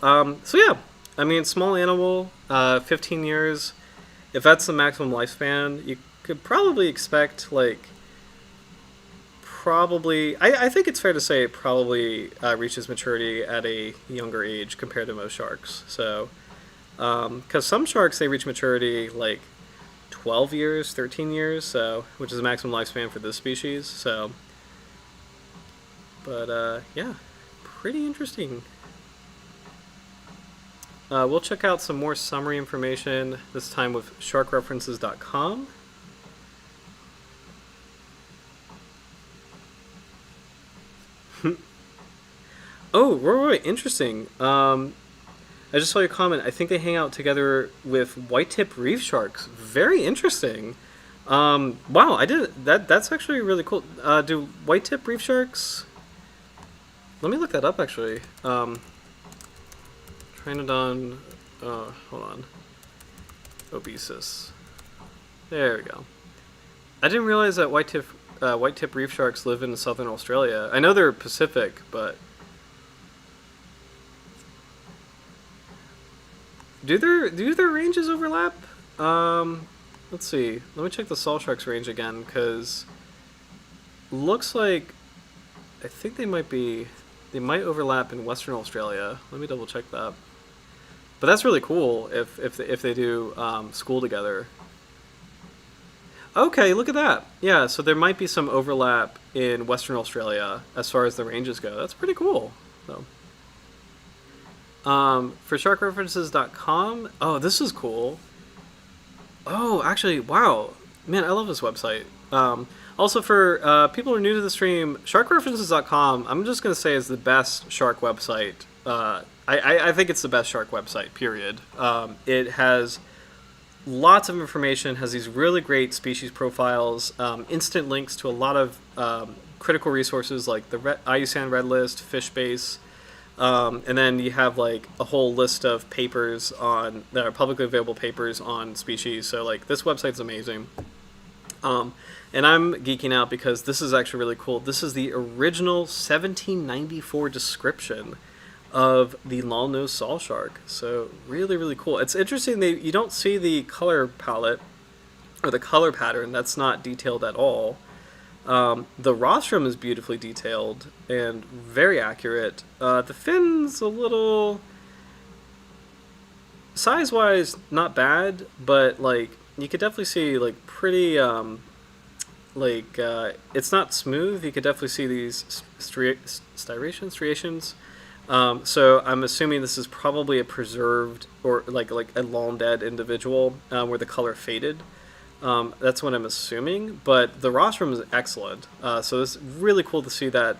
yeah, I mean, small animal, 15 years. If that's the maximum lifespan, you could probably expect, like, I think it's fair to say it probably reaches maturity at a younger age compared to most sharks. So, because some sharks, they reach maturity, like, 12 years, 13 years, so, which is the maximum lifespan for this species. So, but, yeah. Pretty interesting. We'll check out some more summary information, this time with sharkreferences.com. Oh, right, interesting. I just saw your comment. I think they hang out together with white-tip reef sharks. Very interesting. Wow, I did that. That's actually really cool. Do white-tip reef sharks? Let me look that up. Actually, Trinodon. Hold on. Obesus. There we go. I didn't realize that white-tip reef sharks live in southern Australia. I know they're Pacific, but do their ranges overlap? Let's see. Let me check the Sawshark's range again, because looks like I think they might overlap in Western Australia. Let me double check that. But that's really cool if they do school together. Okay, look at that. Yeah, so there might be some overlap in Western Australia as far as the ranges go. That's pretty cool. So, for sharkreferences.com, oh, this is cool. Oh, actually, wow. Man, I love this website. Also, for people who are new to the stream, sharkreferences.com, I'm just going to say is the best shark website. I think it's the best shark website, period. It has lots of information, has these really great species profiles, instant links to a lot of critical resources like the IUCN Red List, FishBase, and then you have like a whole list of papers that are publicly available papers on species. So like this website's amazing. And I'm geeking out because this is actually really cool. This is the original 1794 description of the Longnose Sawshark. So really, really cool. It's interesting you don't see the color palette or the color pattern. That's not detailed at all. The rostrum is beautifully detailed and very accurate. The fin's a little size-wise not bad, but like you could definitely see like pretty it's not smooth. You could definitely see these striations. So I'm assuming this is probably a preserved or like a long dead individual where the color faded. That's what I'm assuming, but the rostrum is excellent. So it's really cool to see that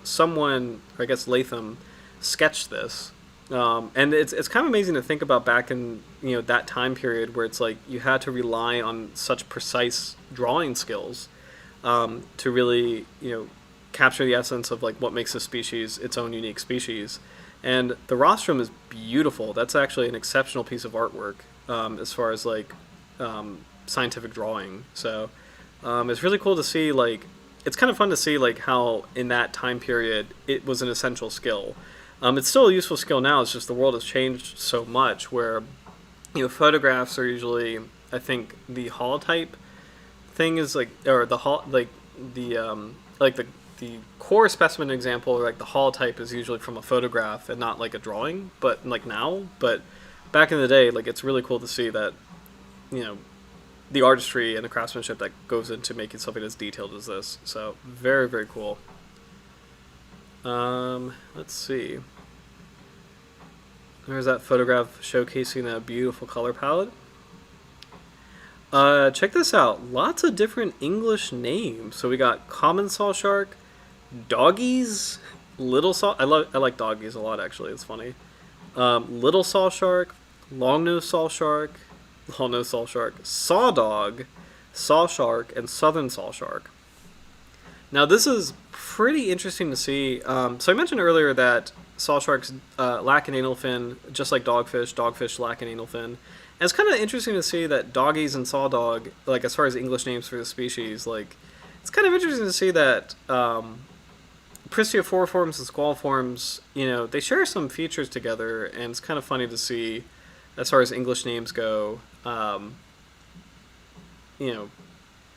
someone, I guess Latham, sketched this. And it's kind of amazing to think about back in that time period where it's like you had to rely on such precise drawing skills to really capture the essence of like what makes a species its own unique species. And the rostrum is beautiful. That's actually an exceptional piece of artwork as far as like scientific drawing. So it's really cool to see, like it's kind of fun to see like how in that time period it was an essential skill. It's still a useful skill now. It's just the world has changed so much where photographs are usually, I think the holotype thing is like, or the core specimen example, or like the holotype is usually from a photograph and not like a drawing, but like now. But back in the day, like it's really cool to see that the artistry and the craftsmanship that goes into making something as detailed as this. So very, very cool. Let's see. There's that photograph showcasing a beautiful color palette. Check this out. Lots of different English names. So we got common sawshark, doggies, I like doggies a lot, actually. It's funny. Little sawshark, longnose sawshark, sawdog, sawshark, and southern sawshark. Now this is pretty interesting to see. So I mentioned earlier that sawsharks lack an anal fin, just like dogfish. Dogfish lack an anal fin. And it's kind of interesting to see that doggies and sawdog, like as far as English names for the species, like it's kind of interesting to see that Pristiophorus and squaliforms, they share some features together, and it's kind of funny to see as far as English names go.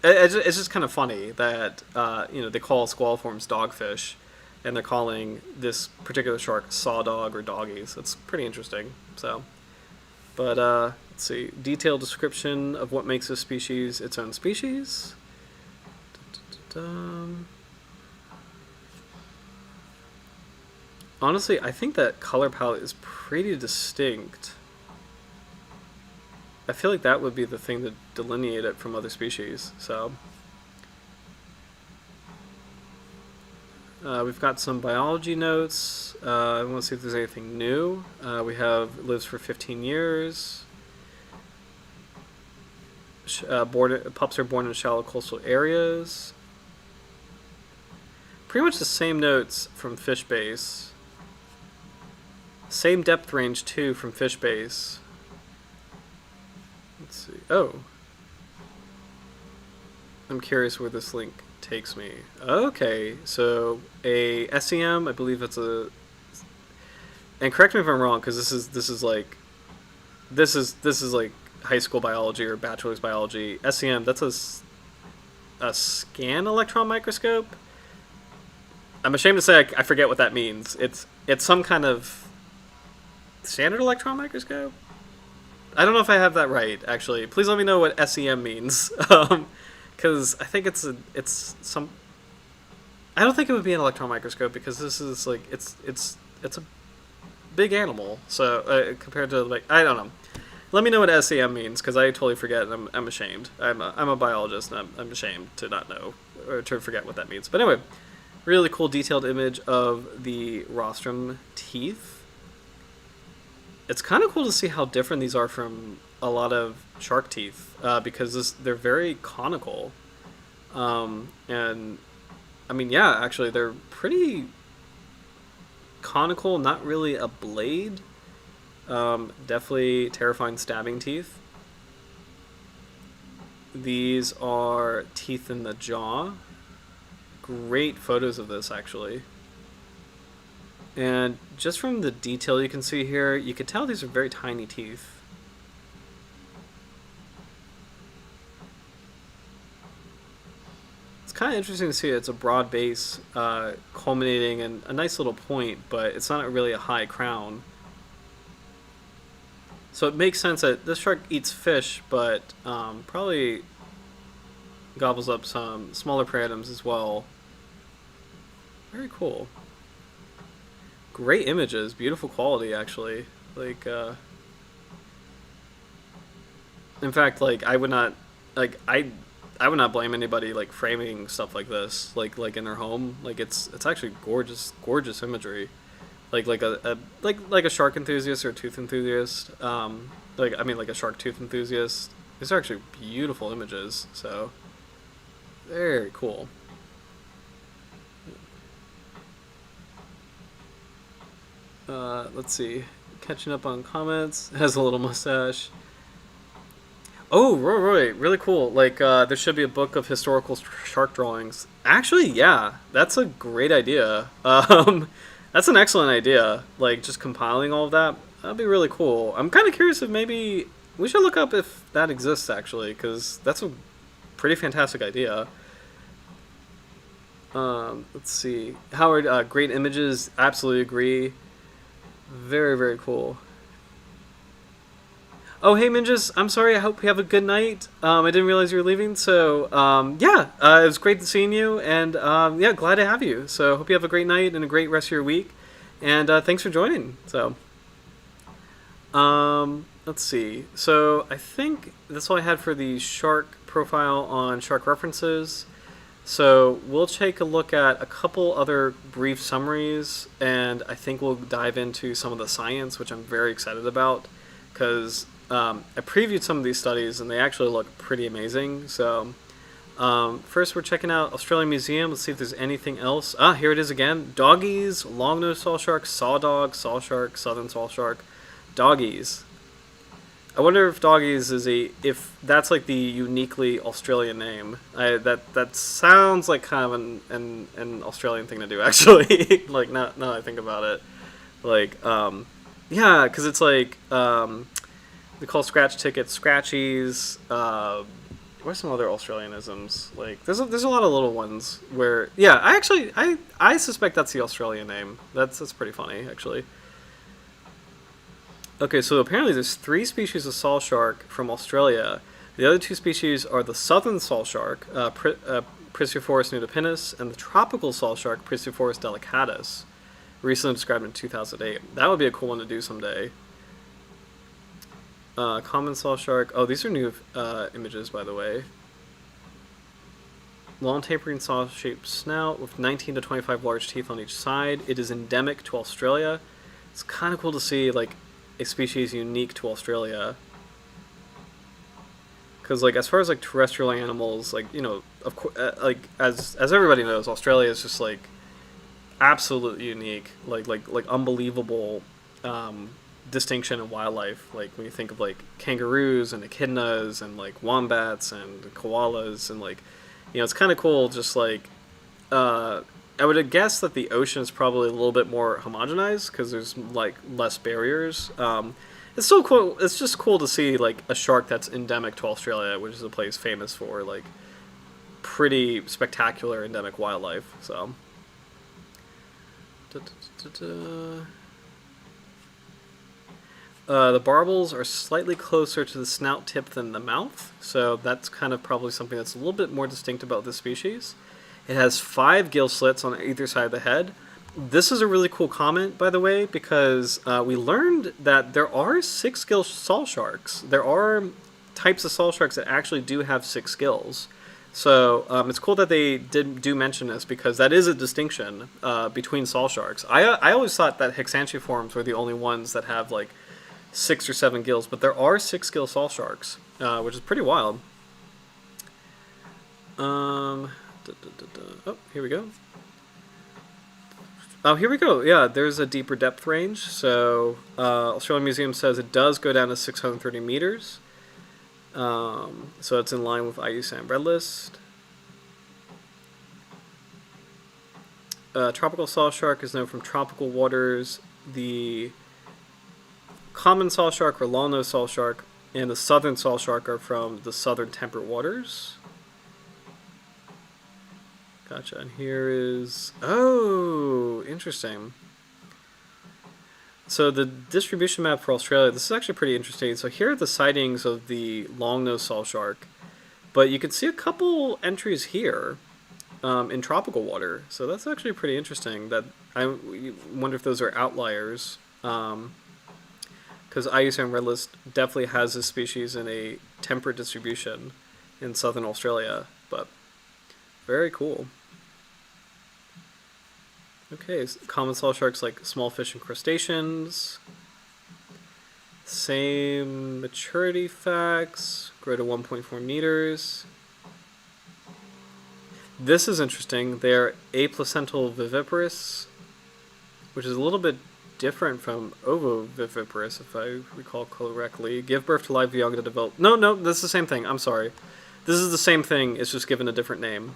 It's just kind of funny that they call squaliforms dogfish, and they're calling this particular shark sawdog or doggies. It's pretty interesting. So, but let's see, detailed description of what makes a species its own species. Honestly, I think that color palette is pretty distinct. I feel like that would be the thing to delineate it from other species. So We've got some biology notes. I want to see if there's anything new. We have lives for 15 years. Pups are born in shallow coastal areas. Pretty much the same notes from fish base. Same depth range too from fish base. Let's see. Oh. I'm curious where this link takes me. Okay, so a SEM, I believe it's a, and correct me if I'm wrong, because this is like high school biology or bachelor's biology. SEM, that's a scan electron microscope. I'm ashamed to say I forget what that means. It's some kind of standard electron microscope. I don't know if I have that right, actually. Please let me know what SEM means. Because I think it's some. I don't think it would be an electron microscope because this is like it's a big animal. So compared to like I don't know. Let me know what SEM means because I totally forget and I'm ashamed. I'm a biologist and I'm ashamed to not know or to forget what that means. But anyway, really cool detailed image of the rostrum teeth. It's kind of cool to see how different these are from a lot of shark teeth because they're very conical. And I mean, yeah, actually, they're pretty conical, not really a blade. Definitely terrifying stabbing teeth. These are teeth in the jaw. Great photos of this, actually. And just from the detail you can see here, you can tell these are very tiny teeth. It's kind of interesting to see it's a broad base culminating in a nice little point, but it's not really a high crown. So it makes sense that this shark eats fish, but probably gobbles up some smaller prey items as well. Very cool. Great images, beautiful quality actually. Like, in fact, like I would not blame anybody like framing stuff like this, like in their home. Like it's actually gorgeous imagery. Like a shark enthusiast or a tooth enthusiast. Like a shark tooth enthusiast. These are actually beautiful images. So very cool. Let's see. Catching up on comments. Has a little mustache. Oh, Roy, really cool. Like, there should be a book of historical shark drawings. Actually, yeah, that's a great idea. That's an excellent idea. Like, just compiling all of that. That'd be really cool. I'm kind of curious if maybe we should look up if that exists, actually, because that's a pretty fantastic idea. Let's see. Howard, great images. Absolutely agree. Very, very cool. Oh, hey, Minjas. I'm sorry. I hope you have a good night. I didn't realize you were leaving. So, yeah, it was great seeing you. And, yeah, glad to have you. So, hope you have a great night and a great rest of your week. And thanks for joining. So, let's see. So, I think that's all I had for the shark profile on Shark References. So we'll take a look at a couple other brief summaries, and I think we'll dive into some of the science, which I'm very excited about, because I previewed some of these studies, and they actually look pretty amazing. So first we're checking out Australian Museum. Let's see if there's anything else. Ah, here it is again. Doggies, Longnose Sawshark, Sawdog, Sawshark, Southern Sawshark, Doggies. I wonder if Doggies is if that's like the uniquely Australian name. That sounds like kind of an Australian thing to do, actually. Like now that I think about it, like yeah, because it's like they call scratch tickets scratchies. What are some other Australianisms? Like there's a lot of little ones where yeah, I suspect that's the Australian name. That's pretty funny actually. Okay, so apparently there's 3 species of saw shark from Australia. The other 2 species are the southern saw shark, Pristiophorus nudipinus, and the tropical saw shark, Pristiophorus delicatus, recently described in 2008. That would be a cool one to do someday. Common saw shark. Oh, these are new images, by the way. long tapering saw-shaped snout with 19 to 25 large teeth on each side. It is endemic to Australia. It's kind of cool to see like a species unique to Australia. Because like as far as like terrestrial animals, like you know, of course, like as everybody knows, Australia is just like absolutely unique, like unbelievable distinction in wildlife. Like when you think of like kangaroos and echidnas and like wombats and koalas and like, you know, it's kind of cool. Just like I would guess that the ocean is probably a little bit more homogenized because there's like less barriers. It's so cool. It's just cool to see like a shark that's endemic to Australia, which is a place famous for like pretty spectacular endemic wildlife. So. The barbels are slightly closer to the snout tip than the mouth, so that's kind of probably something that's a little bit more distinct about this species. It has 5 gill slits on either side of the head. This is a really cool comment, by the way, because we learned that there are 6 gill saw sharks. There are types of saw sharks that actually do have 6 gills. So it's cool that they do mention this because that is a distinction between saw sharks. I always thought that Hexantiforms were the only ones that have like 6 or 7 gills, but there are 6 gill saw sharks, which is pretty wild. Oh, here we go. Oh, here we go. Yeah, there's a deeper depth range. So Australian Museum says it does go down to 630 meters. So it's in line with IUCN Red List. Tropical sawshark is known from tropical waters. The common sawshark or longnose sawshark and the southern sawshark are from the southern temperate waters. Gotcha. And here is... Oh, interesting. So the distribution map for Australia, this is actually pretty interesting. So here are the sightings of the longnose sawshark, but you can see a couple entries here in tropical water. So that's actually pretty interesting. That I wonder if those are outliers, because IUCN Red List definitely has this species in a temperate distribution in southern Australia, but very cool. Okay, common sawsharks like small fish and crustaceans. Same maturity facts, grow to 1.4 meters. This is interesting. They're aplacental viviparous, which is a little bit different from ovoviviparous, if I recall correctly. Give birth to live young to develop... No, this is the same thing. I'm sorry. This is the same thing. It's just given a different name.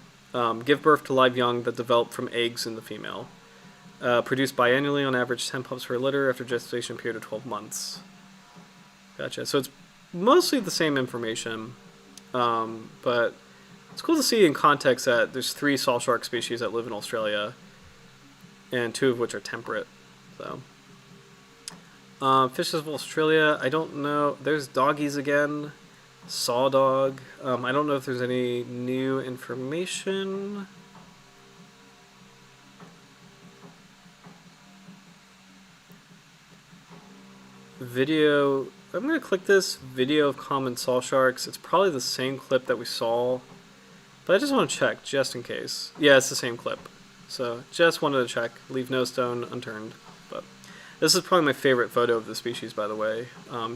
Give birth to live young that develop from eggs in the female. Produced biannually, on average 10 pups per litter after gestation period of 12 months. Gotcha. So it's mostly the same information, but it's cool to see in context that there's 3 sawshark species that live in Australia, and 2 of which are temperate. So, fishes of Australia, I don't know. There's doggies again. Saw dog. I don't know if there's any new information. Video. I'm going to click this video of common saw sharks. It's probably the same clip that we saw, but I just want to check just in case. Yeah, it's the same clip. So just wanted to check. Leave no stone unturned. But this is probably my favorite photo of the species, by the way.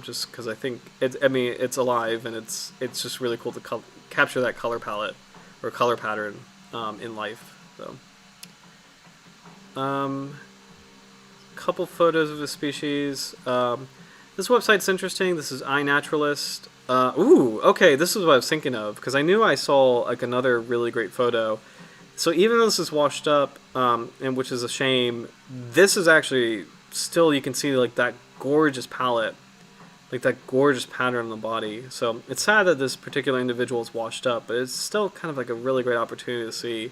Just because I think it's alive and it's just really cool to capture that color palette or color pattern in life. So, couple photos of the species. This website's interesting. This is iNaturalist. Ooh, okay, this is what I was thinking of, because I knew I saw like another really great photo. So even though this is washed up, and which is a shame, this is actually still, you can see like that gorgeous palette, like that gorgeous pattern on the body. So it's sad that this particular individual is washed up, but it's still kind of like a really great opportunity to see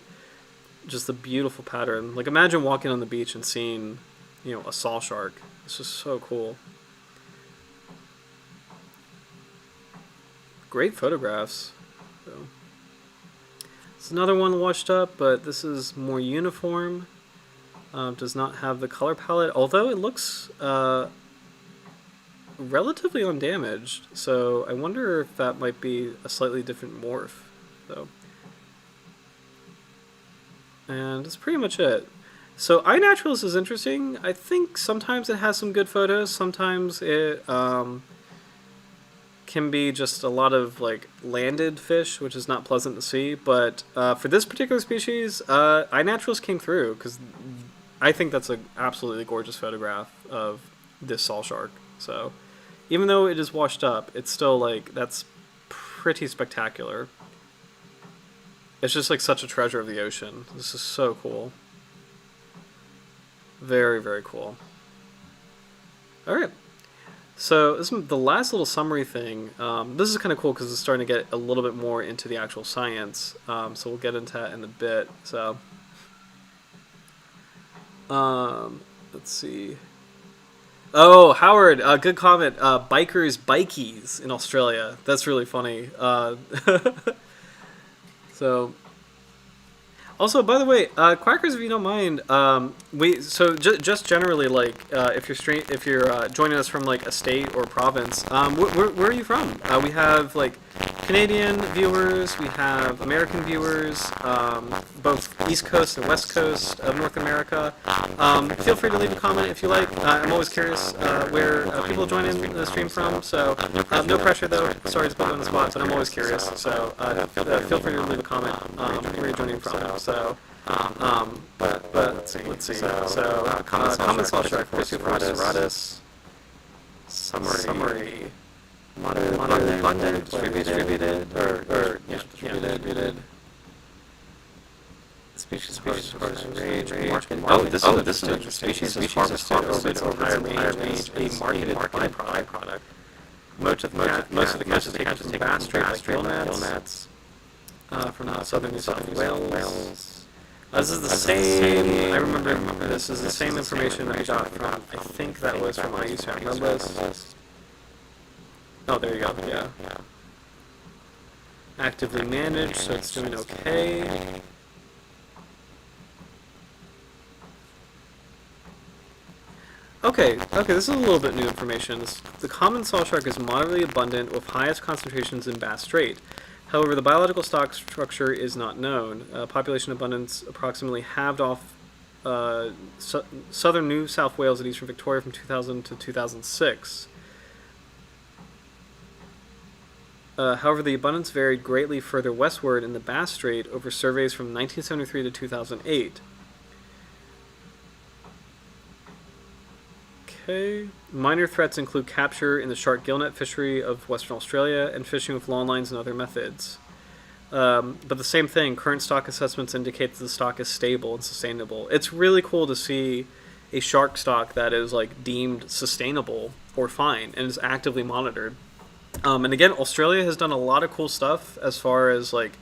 just the beautiful pattern. Like imagine walking on the beach and seeing, you know, a saw shark. It's just so cool. Great photographs. So, it's another one washed up, but this is more uniform. Does not have the color palette, although it looks relatively undamaged. So I wonder if that might be a slightly different morph. So And that's pretty much it. So iNaturalist is interesting. I think sometimes it has some good photos. Sometimes it can be just a lot of like landed fish, which is not pleasant to see. But for this particular species, iNaturalist came through because I think that's an absolutely gorgeous photograph of this saw shark. So even though it is washed up, it's still like that's pretty spectacular. It's just like such a treasure of the ocean. This is so cool. Very, very cool. Alright. So this is the last little summary thing. This is kind of cool because it's starting to get a little bit more into the actual science. So we'll get into that in a bit. So, let's see. Oh, Howard, good comment. Bikers, bikies in Australia. That's really funny. So, also, by the way, Quackers, if you don't mind, just generally, like, if you're joining us from like a state or province, where are you from? We have like Canadian viewers, we have American viewers, both East Coast and West Coast of North America. Feel free to leave a comment if you like. I'm always curious where people join in the stream from. So no pressure though. Sorry to put you on the spot, but I'm always curious. So feel free to leave a comment where you're joining from. So. But let's see. So common Sawshark, Pristiophorus, cirratus, summary. Moderate, abundant, distributed. Species range, market. This is a species harvested over its entire range, a marketed byproduct. Most of the catches take bass, straight gill nets, from southern New South Wales. This is the same. I remember. This is the same information I got from. I think that was from my USAM run list. Oh, there you go. Yeah. Actively managed, so it's doing okay. Okay, this is a little bit new information. The common sawshark is moderately abundant with highest concentrations in Bass Strait. However, the biological stock structure is not known. Population abundance approximately halved off southern New South Wales and eastern Victoria from 2000 to 2006. However, the abundance varied greatly further westward in the Bass Strait over surveys from 1973 to 2008. Okay. Minor threats include capture in the shark gillnet fishery of Western Australia and fishing with long lines and other methods. But the same thing, current stock assessments indicate that the stock is stable and sustainable. It's really cool to see a shark stock that is like deemed sustainable or fine and is actively monitored. And again, Australia has done a lot of cool stuff as far as like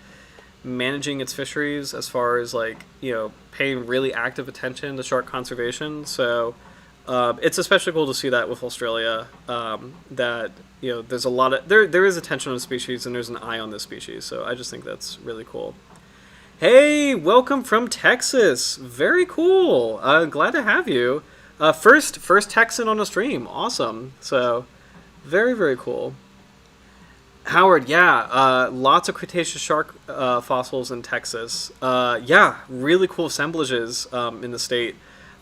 managing its fisheries, as far as like, paying really active attention to shark conservation. So it's especially cool to see that with Australia, that there's a lot of there is attention on the species and there's an eye on this species. So I just think that's really cool. Hey, welcome from Texas. Very cool. Glad to have you. First Texan on the stream. Awesome. So very, very cool. Howard, yeah, lots of Cretaceous shark fossils in Texas. Yeah, really cool assemblages in the state.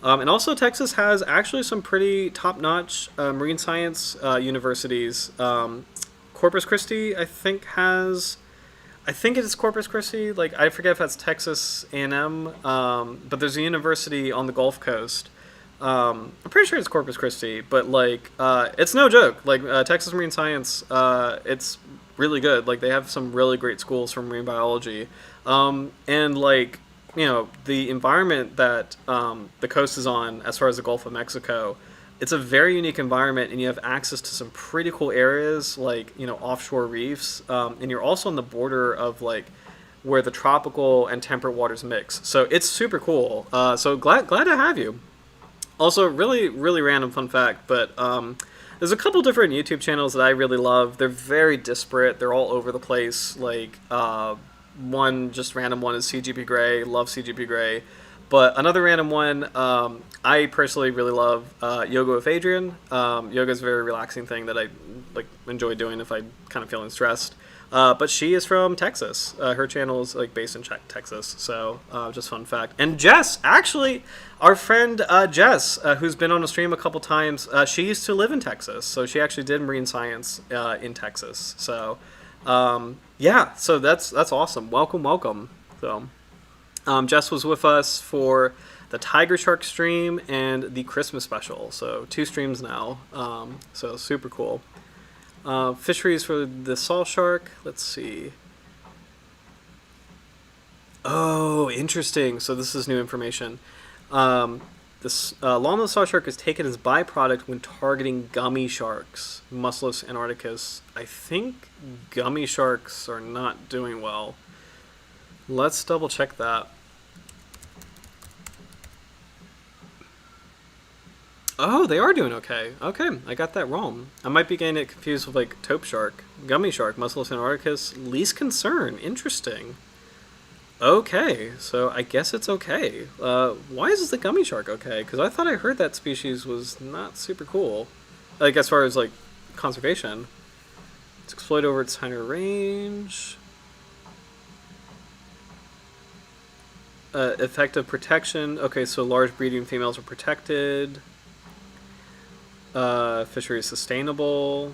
And also Texas has actually some pretty top-notch marine science universities. Corpus Christi, I think it is Corpus Christi. Like, I forget if that's Texas A&M, but there's a university on the Gulf Coast. I'm pretty sure it's Corpus Christi, but like, it's no joke. Like, Texas Marine Science, it's really good. Like, they have some really great schools for marine biology. And like, the environment that the coast is on, as far as the Gulf of Mexico, it's a very unique environment, and you have access to some pretty cool areas, like offshore reefs, and you're also on the border of like where the tropical and temperate waters mix. So it's super cool. So glad to have you. Also, really random fun fact, but there's a couple different YouTube channels that I really love. They're very disparate. They're all over the place. Like one just random one is CGP Grey. Love CGP Grey. But another random one, I personally really love yoga with Adrian. Yoga is a very relaxing thing that I enjoy doing if I'm kind of feeling stressed. But she is from Texas. Her channel is like based in Texas. So just fun fact. And Jess, actually, our friend Jess, who's been on a stream a couple times, she used to live in Texas. So she actually did marine science in Texas. So yeah, so that's awesome. Welcome. So Jess was with us for the Tiger Shark stream and the Christmas special. So 2 streams now. So super cool. Fisheries for the Sawshark. Let's see. Oh, interesting. So this is new information. This Longnose Sawshark is taken as byproduct when targeting gummy sharks, Muscellus antarcticus. I think gummy sharks are not doing well. Let's double check that. Oh, they are doing okay. Okay, I got that wrong. I might be getting it confused with like taupe shark, gummy shark, Muscellus antarcticus, least concern. Interesting. Okay, so I guess it's okay. Why is the gummy shark okay? Because I thought I heard that species was not super cool. Like as far as like conservation. It's exploited over its higher range. Effective protection. Okay, so large breeding females are protected. Fishery is sustainable.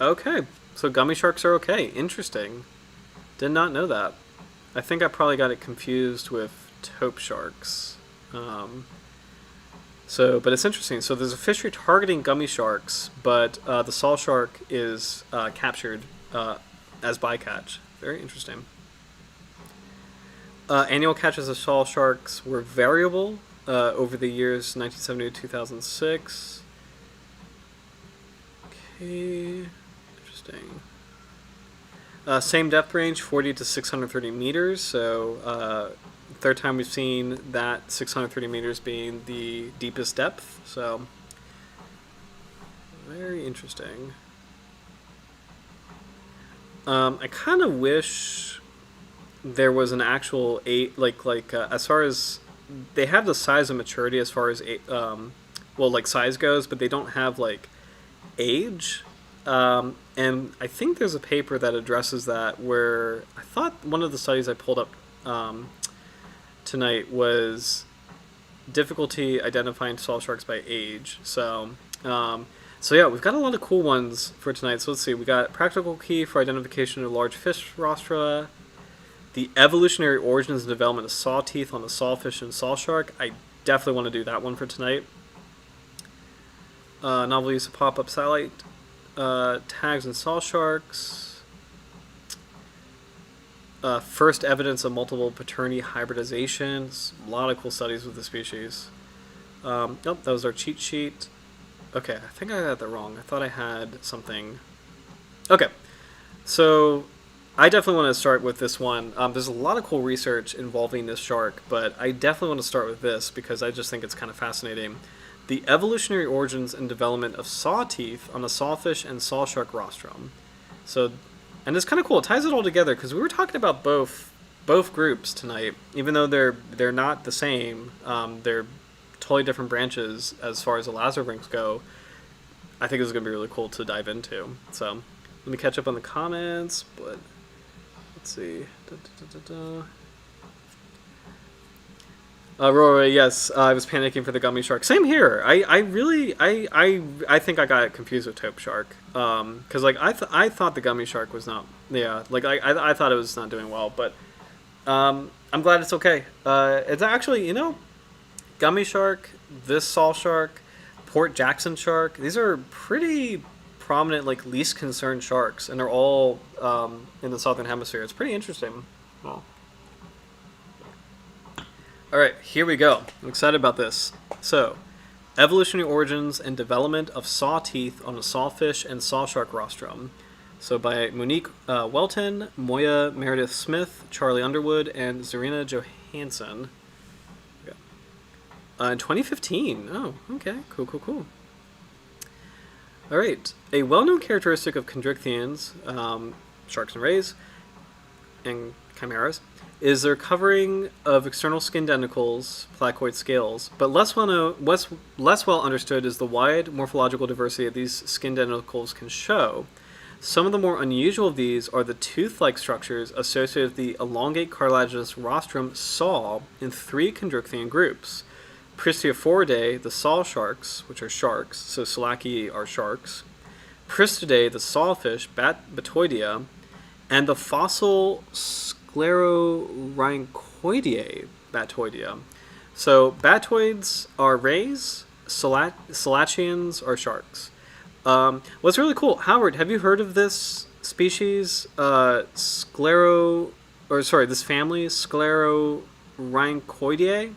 Okay, so gummy sharks are okay. Interesting. Did not know that. I think I probably got it confused with taupe sharks. But it's interesting. So there's a fishery targeting gummy sharks, but the saw shark is captured as bycatch. Very interesting. Annual catches of saw sharks were variable over the years 1970 to 2006. Okay, interesting. Same depth range, 40 to 630 meters. So third time we've seen that 630 meters being the deepest depth. So very interesting. I kind of wish there was an actual as far as they have the size of maturity as far as size goes, but they don't have like age. And I think there's a paper that addresses that where I thought one of the studies I pulled up tonight was difficulty identifying saw sharks by age. So yeah, we've got a lot of cool ones for tonight. So let's see, we got practical key for identification of large fish rostra, the evolutionary origins and development of saw teeth on the sawfish and sawshark. I definitely want to do that one for tonight. Novel use of pop-up satellite tags and sawsharks. First evidence of multiple paternity hybridizations. A lot of cool studies with the species. That was our cheat sheet. Okay, I think I got that wrong. I thought I had something. Okay, so I definitely want to start with this one. There's a lot of cool research involving this shark, but I definitely want to start with this because I just think it's kind of fascinating. The evolutionary origins and development of saw teeth on the sawfish and sawshark rostrum. So, and it's kind of cool. It ties it all together because we were talking about both groups tonight, even though they're not the same. They're totally different branches as far as the lazarvinks go. I think this is going to be really cool to dive into. So, let me catch up on the comments, but let's see. Rory, yes, I was panicking for the gummy shark. Same here. I think I got confused with taupe shark. Because like I thought the gummy shark was not. Yeah, like I thought it was not doing well, but I'm glad it's okay. It's actually, gummy shark, this saw shark, Port Jackson shark. These are pretty prominent, like least concerned sharks, and they're all in the southern hemisphere. It's pretty interesting. Well. All right, here we go. I'm excited about this. So, evolutionary origins and development of saw teeth on a sawfish and sawshark rostrum. So by Monique Welton, Moya Meredith Smith, Charlie Underwood, and Zarina Johansson. In 2015. Oh, okay. Cool. All right. A well-known characteristic of chondrichthyans, sharks and rays, and chimeras, is their covering of external skin denticles, placoid scales, but less well understood is the wide morphological diversity that these skin denticles can show. Some of the more unusual of these are the tooth-like structures associated with the elongate cartilaginous rostrum saw in three chondrichthyan groups. Pristiophoridae, the sawsharks, which are sharks, so Selachii are sharks. Pristidae, the sawfish, Batoidea, and the fossil Sclerorhynchoideae, Batoidea. So batoids are rays, Selachians are sharks. What's really cool, Howard, have you heard of this species, this family, Sclerorhynchoideae?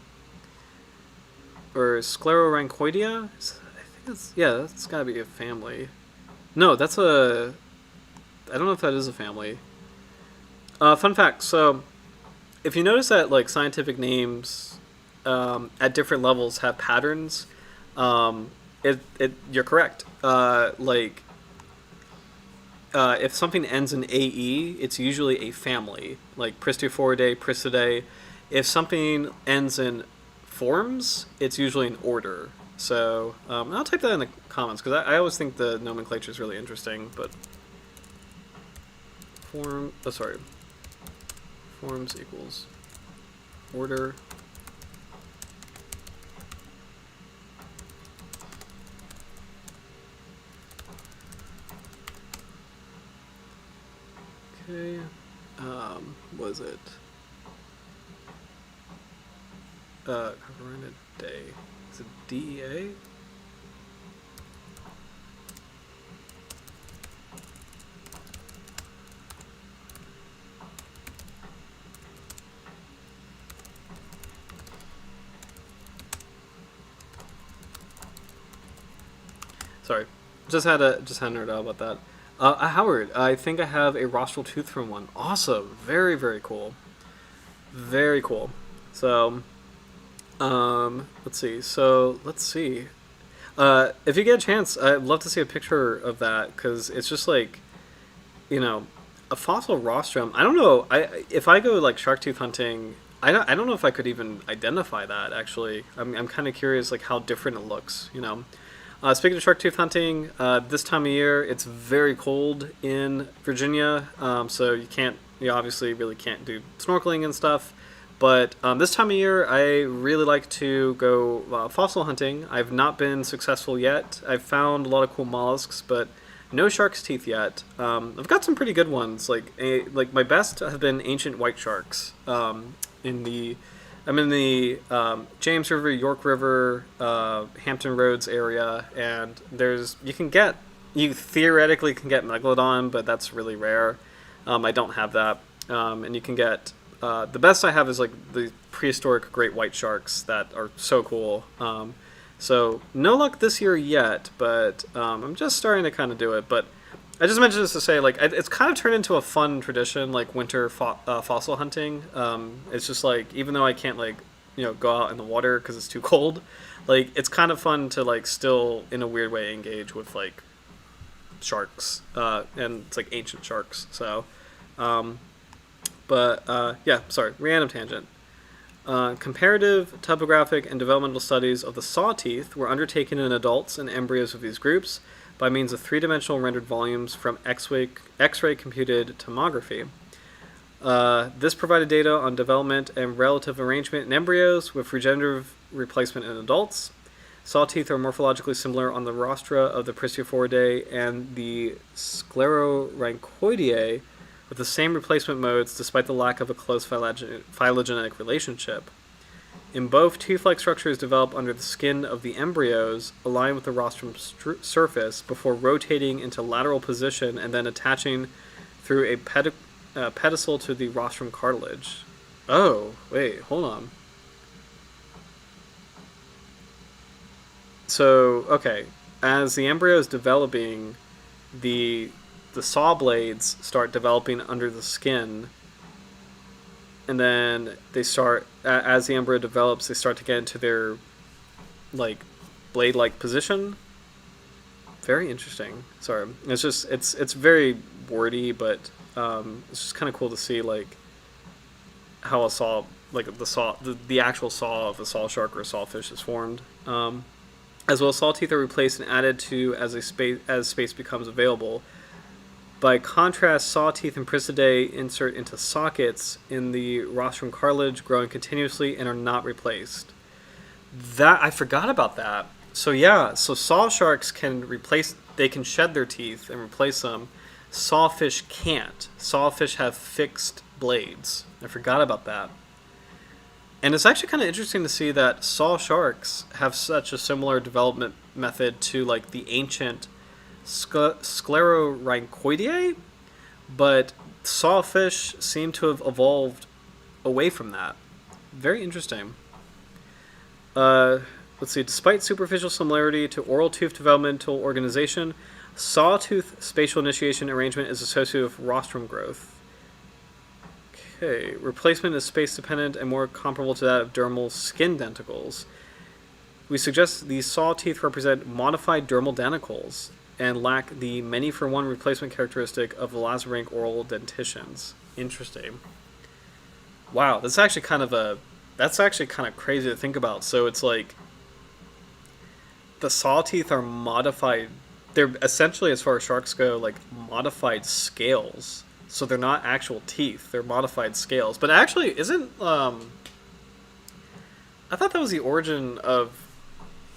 Or Sclerorhynchoidea? I think that's gotta be a family. No, I don't know if that is a family. Fun fact, so if you notice that like scientific names at different levels have patterns, you're correct. If something ends in AE, it's usually a family, like Pristiophoridae, Pristidae. If something ends in forms, it's usually an order. So I'll type that in the comments because I always think the nomenclature is really interesting. But forms equals order. Okay, was it Day? Is it DEA? Sorry, just had a nerd out about that. Howard, I think I have a rostral tooth from one. Awesome, very very cool, very cool. So, let's see. If you get a chance, I'd love to see a picture of that because it's just like, a fossil rostrum. I don't know. If I go like shark tooth hunting, I don't know if I could even identify that. Actually, I'm kind of curious like how different it looks. Speaking of shark tooth hunting, this time of year it's very cold in Virginia, so you obviously really can't do snorkeling and stuff. But this time of year, I really like to go fossil hunting. I've not been successful yet. I've found a lot of cool mollusks, but no shark's teeth yet. I've got some pretty good ones. Like my best have been ancient white sharks. I'm in the James River, York River, Hampton Roads area, and you theoretically can get megalodon, but that's really rare. I don't have that, and you can get. The best I have is like the prehistoric great white sharks that are so cool. So no luck this year yet, but I'm just starting to kind of do it. But I just mentioned this to say like it's kind of turned into a fun tradition, like winter fossil hunting. It's just like even though I can't go out in the water because it's too cold, like it's kind of fun to like still in a weird way engage with like sharks and it's like ancient sharks. So. Sorry, random tangent. Comparative, topographic, and developmental studies of the saw teeth were undertaken in adults and embryos of these groups by means of three-dimensional rendered volumes from X-ray computed tomography. This provided data on development and relative arrangement in embryos with regenerative replacement in adults. Saw teeth are morphologically similar on the rostra of the Pristiophoridae and the Sclerorhynchoideae, with the same replacement modes despite the lack of a close phylogenetic relationship. In both, tooth-like structures develop under the skin of the embryos, aligned with the rostrum surface, before rotating into lateral position and then attaching through a pedicel to the rostrum cartilage. Oh, wait, hold on. So, okay, as the embryo is developing, the saw blades start developing under the skin, and then they start, as the embryo develops, they start to get into their like blade-like position. Very interesting. Sorry, it's very wordy, but it's just kind of cool to see like how a saw, like the actual saw of a saw shark or a sawfish is formed. As well, saw teeth are replaced and added to as space becomes available. By contrast, saw teeth in Pristidae insert into sockets in the rostrum cartilage, growing continuously and are not replaced. That I forgot about that. So yeah, so saw sharks can replace. They can shed their teeth and replace them. Sawfish can't. Sawfish have fixed blades. I forgot about that. And it's actually kind of interesting to see that saw sharks have such a similar development method to like the ancient Sclerorhynchoideae, but sawfish seem to have evolved away from that. Very interesting. Let's see. Despite superficial similarity to oral tooth developmental organization, sawtooth spatial initiation arrangement is associated with rostrum growth. Okay, replacement is space dependent and more comparable to that of dermal skin denticles. We suggest these saw teeth represent modified dermal denticles and lack the many-for-one replacement characteristic of velociraptor oral dentitions. Interesting. Wow, that's actually kind of crazy to think about. So it's like the saw teeth are modified. They're essentially, as far as sharks go, like modified scales. So they're not actual teeth; they're modified scales. But actually, isn't I thought that was the origin of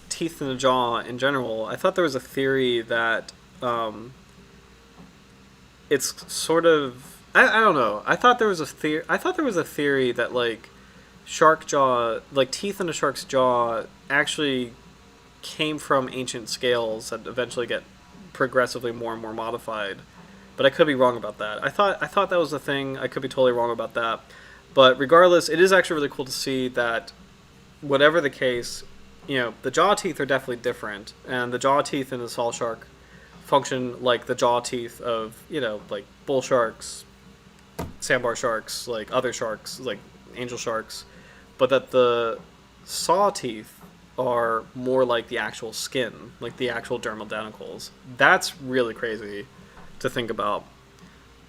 teeth in the jaw in general. I thought there was a theory that it's sort of I don't know. I thought there was a theory that like shark jaw, like teeth in a shark's jaw, actually came from ancient scales that eventually get progressively more and more modified. But I could be wrong about that. I thought that was the thing. I could be totally wrong about that. But regardless, it is actually really cool to see that whatever the case, you know, the jaw teeth are definitely different, and the jaw teeth in the saw shark function like the jaw teeth of, you know, like bull sharks, sandbar sharks, like other sharks, like angel sharks, but that the saw teeth are more like the actual skin, like the actual dermal denticles. That's really crazy to think about.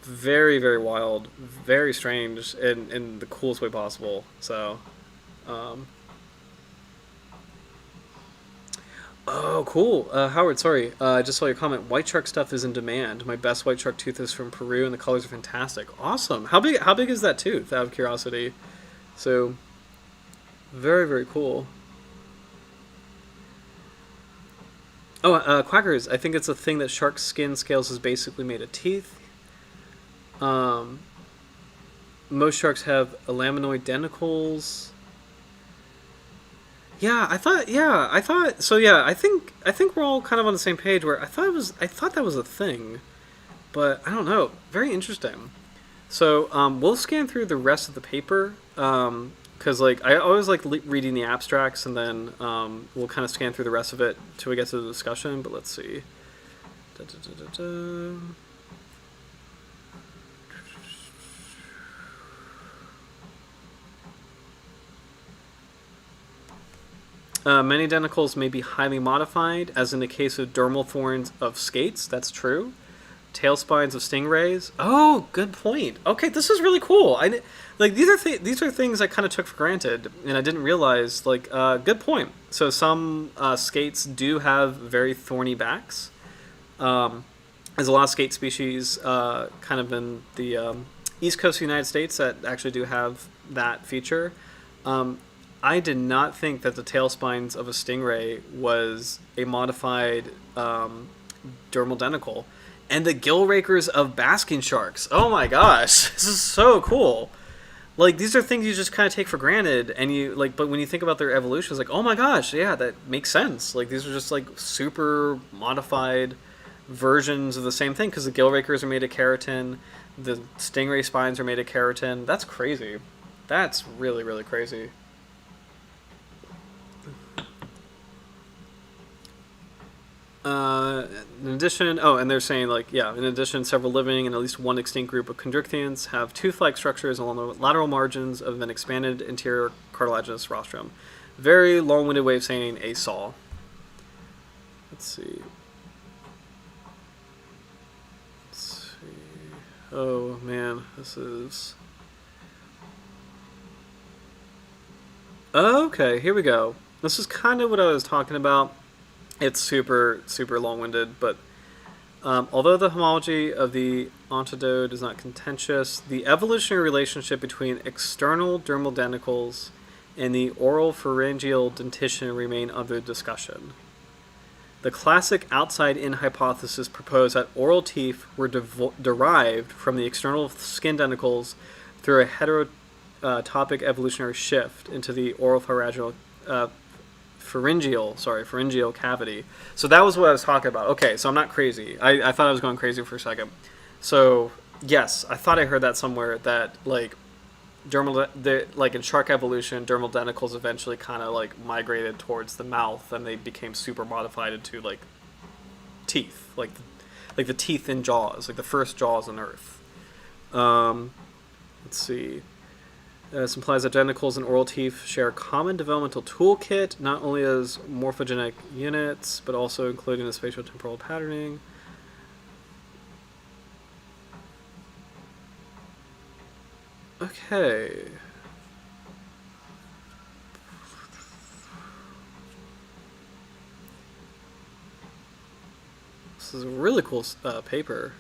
Very, very wild, very strange, in the coolest way possible. So, oh, cool. Howard, sorry. I just saw your comment. White shark stuff is in demand. My best white shark tooth is from Peru, and the colors are fantastic. Awesome. How big is that tooth, out of curiosity? So, very, very cool. Oh, quackers. I think it's a thing that shark skin scales is basically made of teeth. Most sharks have elaminoid denticles. Yeah, I thought. So yeah, I think we're all kind of on the same page. Where I thought that was a thing, but I don't know. Very interesting. So we'll scan through the rest of the paper. Because like I always like reading the abstracts, and then we'll kind of scan through the rest of it till we get to the discussion. But let's see. Many denticles may be highly modified, as in the case of dermal thorns of skates. That's true. Tail spines of stingrays. Oh, good point. Okay, this is really cool. These are things I kind of took for granted, and I didn't realize. Like, good point. So some skates do have very thorny backs. There's a lot of skate species, kind of in the east coast of the United States, that actually do have that feature. I did not think that the tail spines of a stingray was a modified dermal denticle. And the gill rakers of basking sharks. Oh my gosh, this is so cool. Like, these are things you just kind of take for granted, and but when you think about their evolution, it's like, oh my gosh, yeah, that makes sense. Like, these are just like super modified versions of the same thing, because the gill rakers are made of keratin, the stingray spines are made of keratin. That's crazy. That's really, really crazy. In addition, and they're saying, like, yeah, in addition, several living and at least one extinct group of chondrichthyans have tooth-like structures along the lateral margins of an expanded interior cartilaginous rostrum. Very long-winded way of saying a saw. Let's see. Oh, man, this is... Okay, here we go. This is kind of what I was talking about. It's super, super long-winded, but although the homology of the ontodode is not contentious, the evolutionary relationship between external dermal denticles and the oral pharyngeal dentition remain under discussion. The classic outside-in hypothesis proposed that oral teeth were derived from the external skin denticles through a heterotopic evolutionary shift into the oral pharyngeal cavity. So that was what I was talking about. Okay, so I'm not crazy. I thought I was going crazy for a second. So yes, I thought I heard that somewhere that like like in shark evolution, dermal denticles eventually kind of like migrated towards the mouth, and they became super modified into like teeth, like the teeth in Jaws, like the first Jaws on Earth. Let's see. This implies that denticles and oral teeth share a common developmental toolkit, not only as morphogenic units, but also including the spatiotemporal patterning. Okay. This is a really cool paper.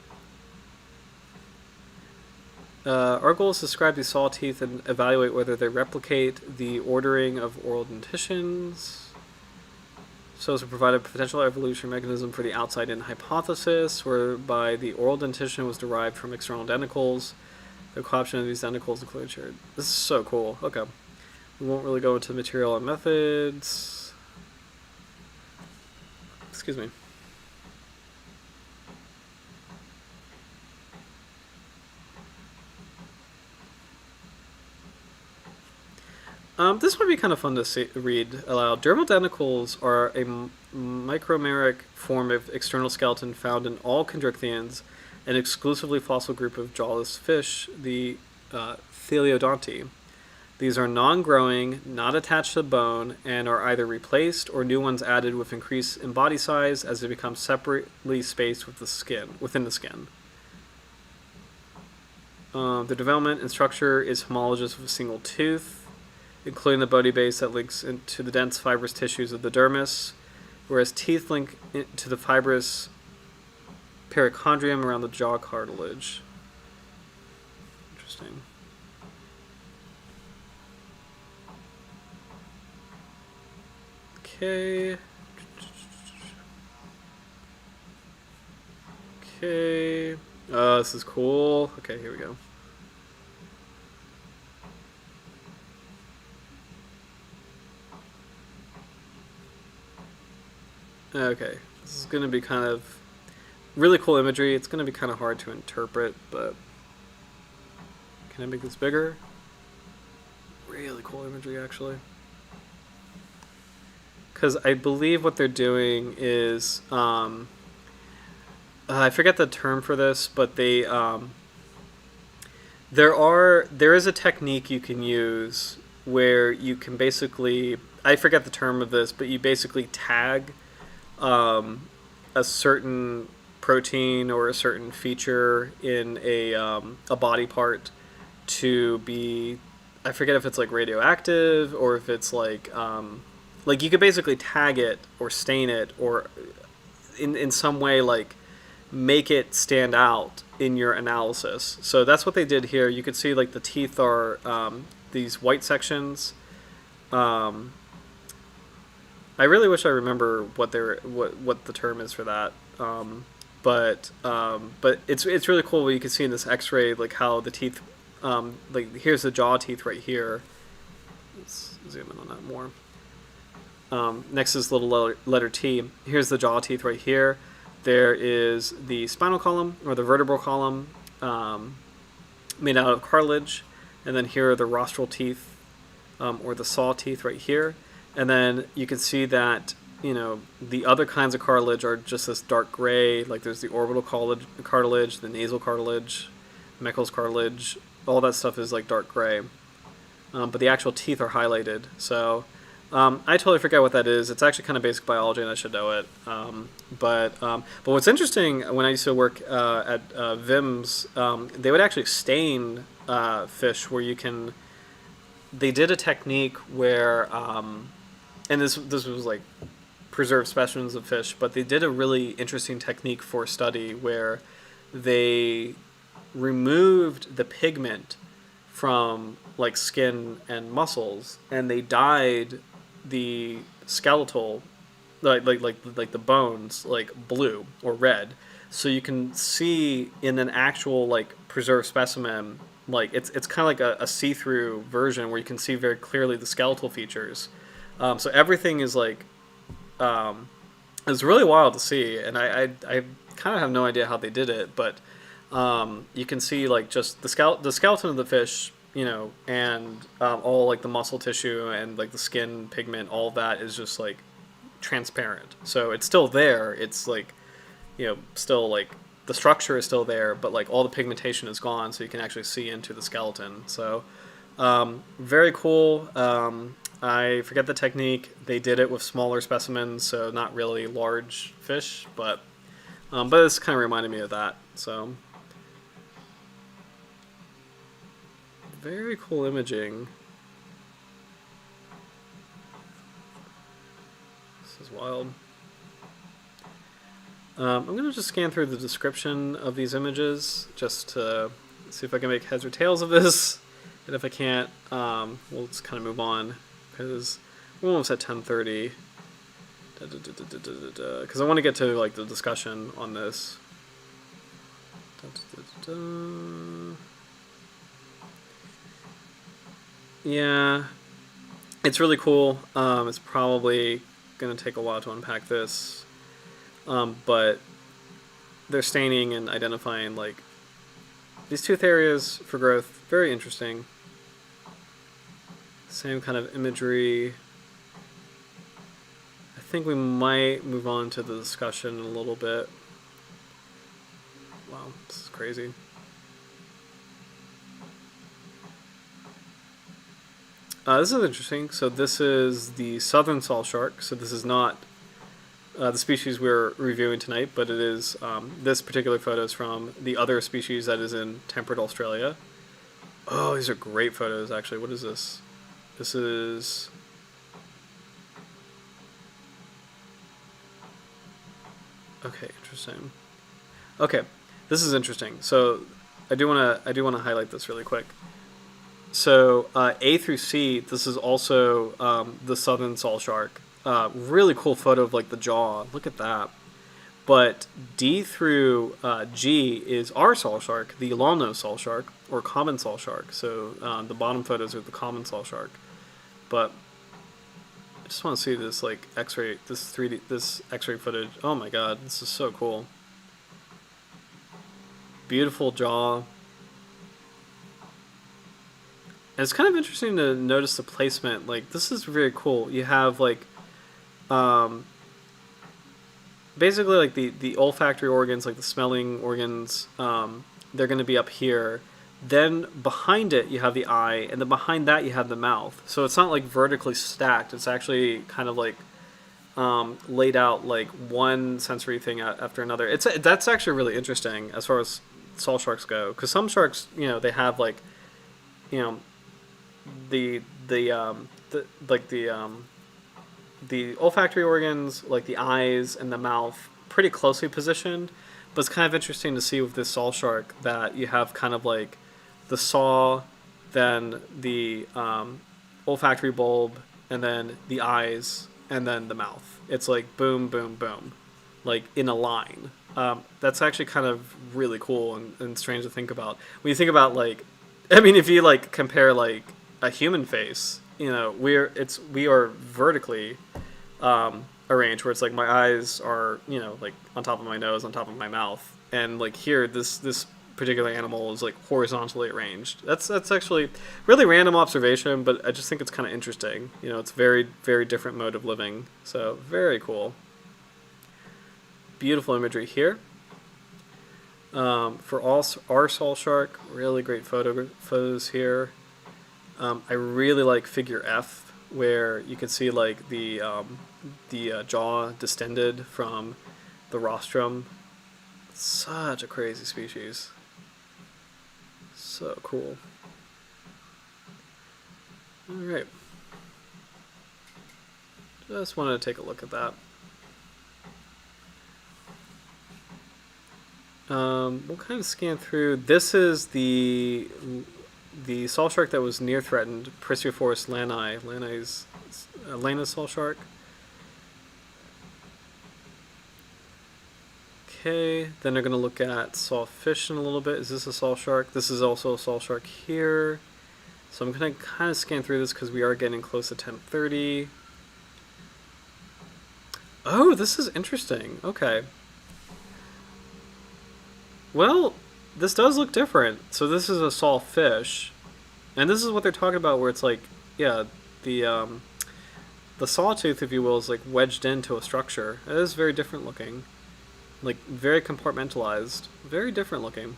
Our goal is to describe these saw teeth and evaluate whether they replicate the ordering of oral dentitions, so as to provide a potential evolution mechanism for the outside-in hypothesis, whereby the oral dentition was derived from external denticles. The co-option of these denticles included shared. This is so cool. Okay. We won't really go into material and methods. Excuse me. This might be kind of fun to read aloud. Dermal denticles are a micromeric form of external skeleton found in all chondrichthyans, an exclusively fossil group of jawless fish, the Theliodonti. These are non-growing, not attached to the bone, and are either replaced or new ones added with increase in body size as they become separately spaced within the skin. The development and structure is homologous with a single tooth, including the bony base that links into the dense fibrous tissues of the dermis, whereas teeth link to the fibrous perichondrium around the jaw cartilage. Interesting. Okay. Okay. Oh, this is cool. Okay, here we go. Okay, this is going to be kind of really cool imagery. It's going to be kind of hard to interpret, but can I make this bigger? Really cool imagery, actually. Because I believe what they're doing is, I forget the term for this, but there is a technique you can use where you can basically, I forget the term of this, but you basically tag a certain protein or a certain feature in a body part to be, I forget if it's like radioactive or if it's like you could basically tag it or stain it or in some way like make it stand out in your analysis. So that's what they did here. You could see like the teeth are these white sections. I really wish I remember what the term is for that. But it's really cool what you can see in this X-ray, like how the teeth, like here's the jaw teeth right here. Let's zoom in on that more. Next is the little letter T. Here's the jaw teeth right here. There is the spinal column or the vertebral column made out of cartilage, and then here are the rostral teeth or the saw teeth right here. And then you can see that, you know, the other kinds of cartilage are just this dark gray, like there's the orbital cartilage, the nasal cartilage, Meckel's cartilage, all that stuff is like dark gray. But the actual teeth are highlighted. So I totally forget what that is. It's actually kind of basic biology and I should know it. But what's interesting, when I used to work at Vim's, they would actually stain fish where you can they did a technique where, and this was like preserved specimens of fish, but they did a really interesting technique for study where they removed the pigment from like skin and muscles, and they dyed the skeletal, like the bones, like blue or red, so you can see in an actual like preserved specimen, like it's kind of like a see-through version where you can see very clearly the skeletal features. So everything is like, it's really wild to see, and I kind of have no idea how they did it, but you can see like just the skeleton of the fish, you know, and all like the muscle tissue and like the skin pigment, all of that is just like transparent. So it's still there. It's like, you know, still like the structure is still there, but like all the pigmentation is gone, so you can actually see into the skeleton. So very cool. I forget the technique. They did it with smaller specimens, so not really large fish, but this kind of reminded me of that. So very cool imaging. This is wild. I'm going to just scan through the description of these images just to see if I can make heads or tails of this. And if I can't, we'll just kind of move on, because we're almost at 10:30. Because I want to get to like the discussion on this. Yeah, it's really cool. It's probably going to take a while to unpack this. But they're staining and identifying like these tooth areas for growth. Very interesting. Same kind of imagery. I think we might move on to the discussion in a little bit. Wow, this is crazy. This is interesting. So this is the southern sawshark. So this is not the species we're reviewing tonight, but it is, this particular photo is from the other species that is in temperate Australia. Oh, these are great photos, actually. What is this? This is... Okay, interesting. Okay, this is interesting. So I do want to highlight this really quick. So A through C, this is also the southern sawshark. Really cool photo of like the jaw. Look at that. But D through G is our sawshark, the Longnose Sawshark, or common sawshark. So the bottom photos are the common sawshark. But I just want to see this like X-ray, this X-ray footage. Oh my God, this is so cool. Beautiful jaw. And it's kind of interesting to notice the placement. Like, this is very cool. You have like basically like the olfactory organs, like the smelling organs, they're going to be up here. Then behind it you have the eye, and then behind that you have the mouth. So it's not like vertically stacked. It's actually kind of like laid out like one sensory thing after another. That's actually really interesting as far as saw sharks go, because some sharks, you know, they have like, you know, the olfactory organs, like the eyes and the mouth, pretty closely positioned. But it's kind of interesting to see with this saw shark that you have kind of like the saw, then the olfactory bulb, and then the eyes, and then the mouth. It's like boom, boom, boom, like in a line. That's actually kind of really cool and strange to think about. When you think about like, I mean, if you like compare like a human face, you know, we are vertically arranged, where it's like my eyes are, you know, like on top of my nose, on top of my mouth, and like here this particular animal is like horizontally arranged. That's actually really random observation, but I just think it's kind of interesting. You know, it's very, very different mode of living. So very cool. Beautiful imagery here. For our Sawshark, really great photos here. I really like figure F, where you can see like the jaw distended from the rostrum. Such a crazy species. So cool. All right. Just wanted to take a look at that. We'll kind of scan through. This is the Sawshark that was near threatened, Pristiophorus lanai. Lanai's Longnose Sawshark. Okay, then they're going to look at sawfish in a little bit. Is this a Sawshark? This is also a Sawshark here. So I'm going to kind of scan through this because we are getting close to 10:30. Oh, this is interesting. Okay. Well, this does look different. So this is a sawfish. And this is what they're talking about where it's like, yeah, the sawtooth, if you will, is like wedged into a structure. It is very different looking. Like, very compartmentalized. Very different looking.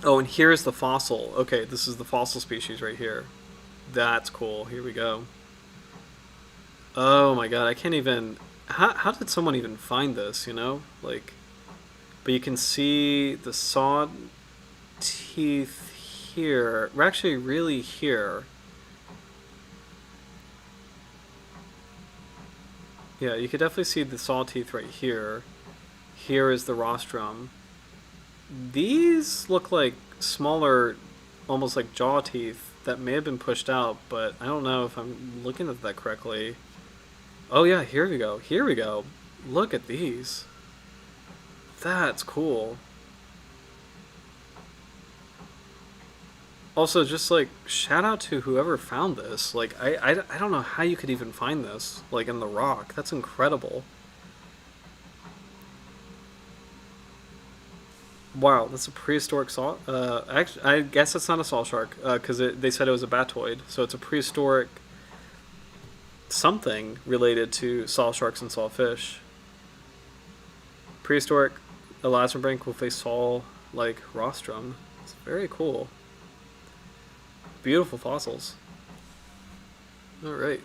Oh, and here's the fossil. Okay, this is the fossil species right here. That's cool. Here we go. Oh my god, I can't even... How did someone even find this, you know? Like... But you can see the saw teeth here. We're actually really here. Yeah, you could definitely see the saw teeth right here. Here is the rostrum. These look like smaller, almost like jaw teeth that may have been pushed out, but I don't know if I'm looking at that correctly. Oh yeah, here we go. Here we go. Look at these. That's cool. Also, just like, shout out to whoever found this. Like, I don't know how you could even find this, like, in the rock. That's incredible. Wow, that's a prehistoric saw. Actually, I guess it's not a Sawshark, because they said it was a batoid. So it's a prehistoric something related to Sawsharks and sawfish. Prehistoric elasmobranch with a saw-like rostrum. It's very cool. Beautiful fossils. Alright.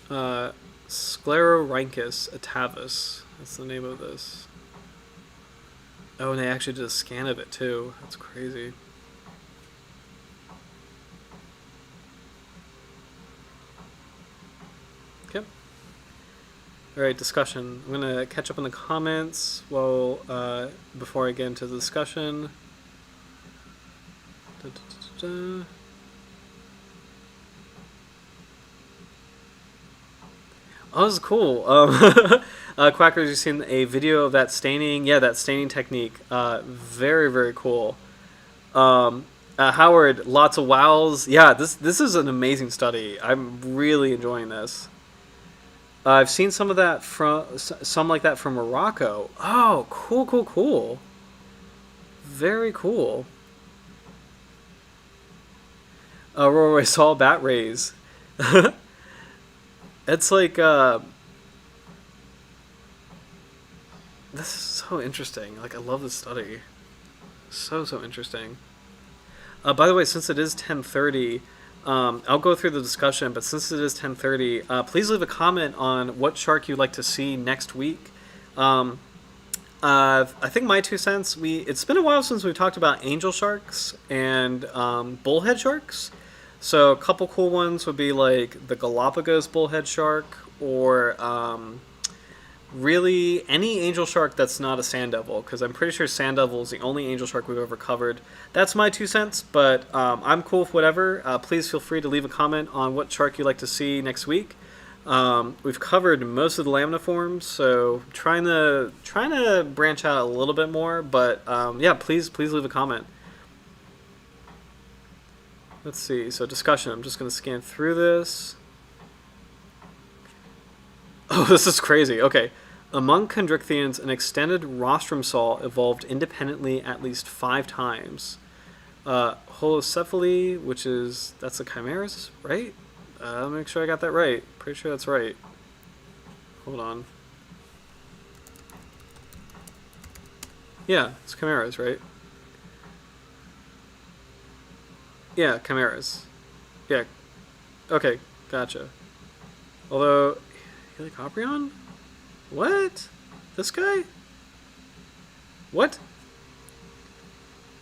Sclerorhynchus atavus. That's the name of this. Oh, and they actually did a scan of it too. That's crazy. Okay. Alright, discussion. I'm going to catch up in the comments before I get into the discussion. Da, da, da, da. Oh, this is cool. Quackers, you've seen a video of that staining. Yeah, that staining technique. Very, very cool. Howard, lots of wows. Yeah, this is an amazing study. I'm really enjoying this. I've seen some like that from Morocco. Oh, cool, cool, cool. Very cool. Roy saw bat rays. It's like, this is so interesting. Like, I love this study. So interesting. By the way, since it is 10:30, I'll go through the discussion, but since it is 10:30, please leave a comment on what shark you'd like to see next week. I think my 2 cents, it's been a while since we've talked about angel sharks and bullhead sharks. So a couple cool ones would be like the Galapagos bullhead shark, or really any angel shark that's not a sand devil, because I'm pretty sure sand devil is the only angel shark we've ever covered. That's my 2 cents, but I'm cool with whatever. Please feel free to leave a comment on what shark you'd like to see next week. We've covered most of the laminiforms, so trying to branch out a little bit more, but yeah, please leave a comment. Let's see, so discussion. I'm just going to scan through this. Oh, this is crazy. Okay. Among chondrichthyans, an extended rostrum saw evolved independently at least 5 times. Holocephaly, that's the chimeras, right? Let me make sure I got that right. Pretty sure that's right. Hold on. Yeah, it's chimeras, right? Yeah, chimeras. Yeah. Okay, gotcha. Although, Helicoprion? What? This guy? What?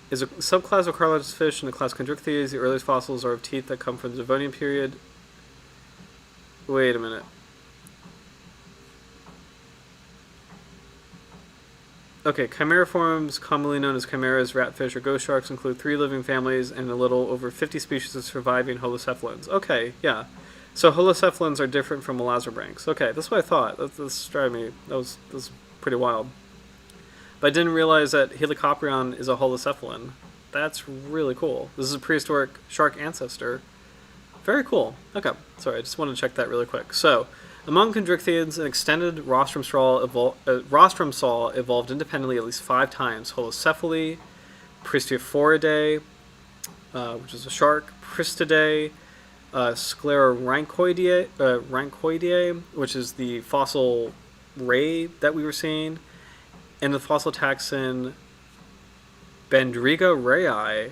Is a subclass of cartilaginous fish in the class Chondrichthyes. The earliest fossils are of teeth that come from the Devonian period. Wait a minute. Okay, chimeriforms, commonly known as chimeras, ratfish, or ghost sharks, include 3 living families and a little over 50 species of surviving holocephalans. Okay, yeah. So holocephalans are different from melazobranchs. Okay, that's what I thought. That's driving me. That was pretty wild. But I didn't realize that Helicoprion is a holocephalan. That's really cool. This is a prehistoric shark ancestor. Very cool. Okay, sorry, I just wanted to check that really quick. So, among chondrichthyes, an extended rostrum saw evolved independently at least 5 times. Holocephali, Pristiophoridae, which is a shark, Pristidae, Sclerorhynchoideae, which is the fossil ray that we were seeing, and the fossil taxon Bendriga rayi.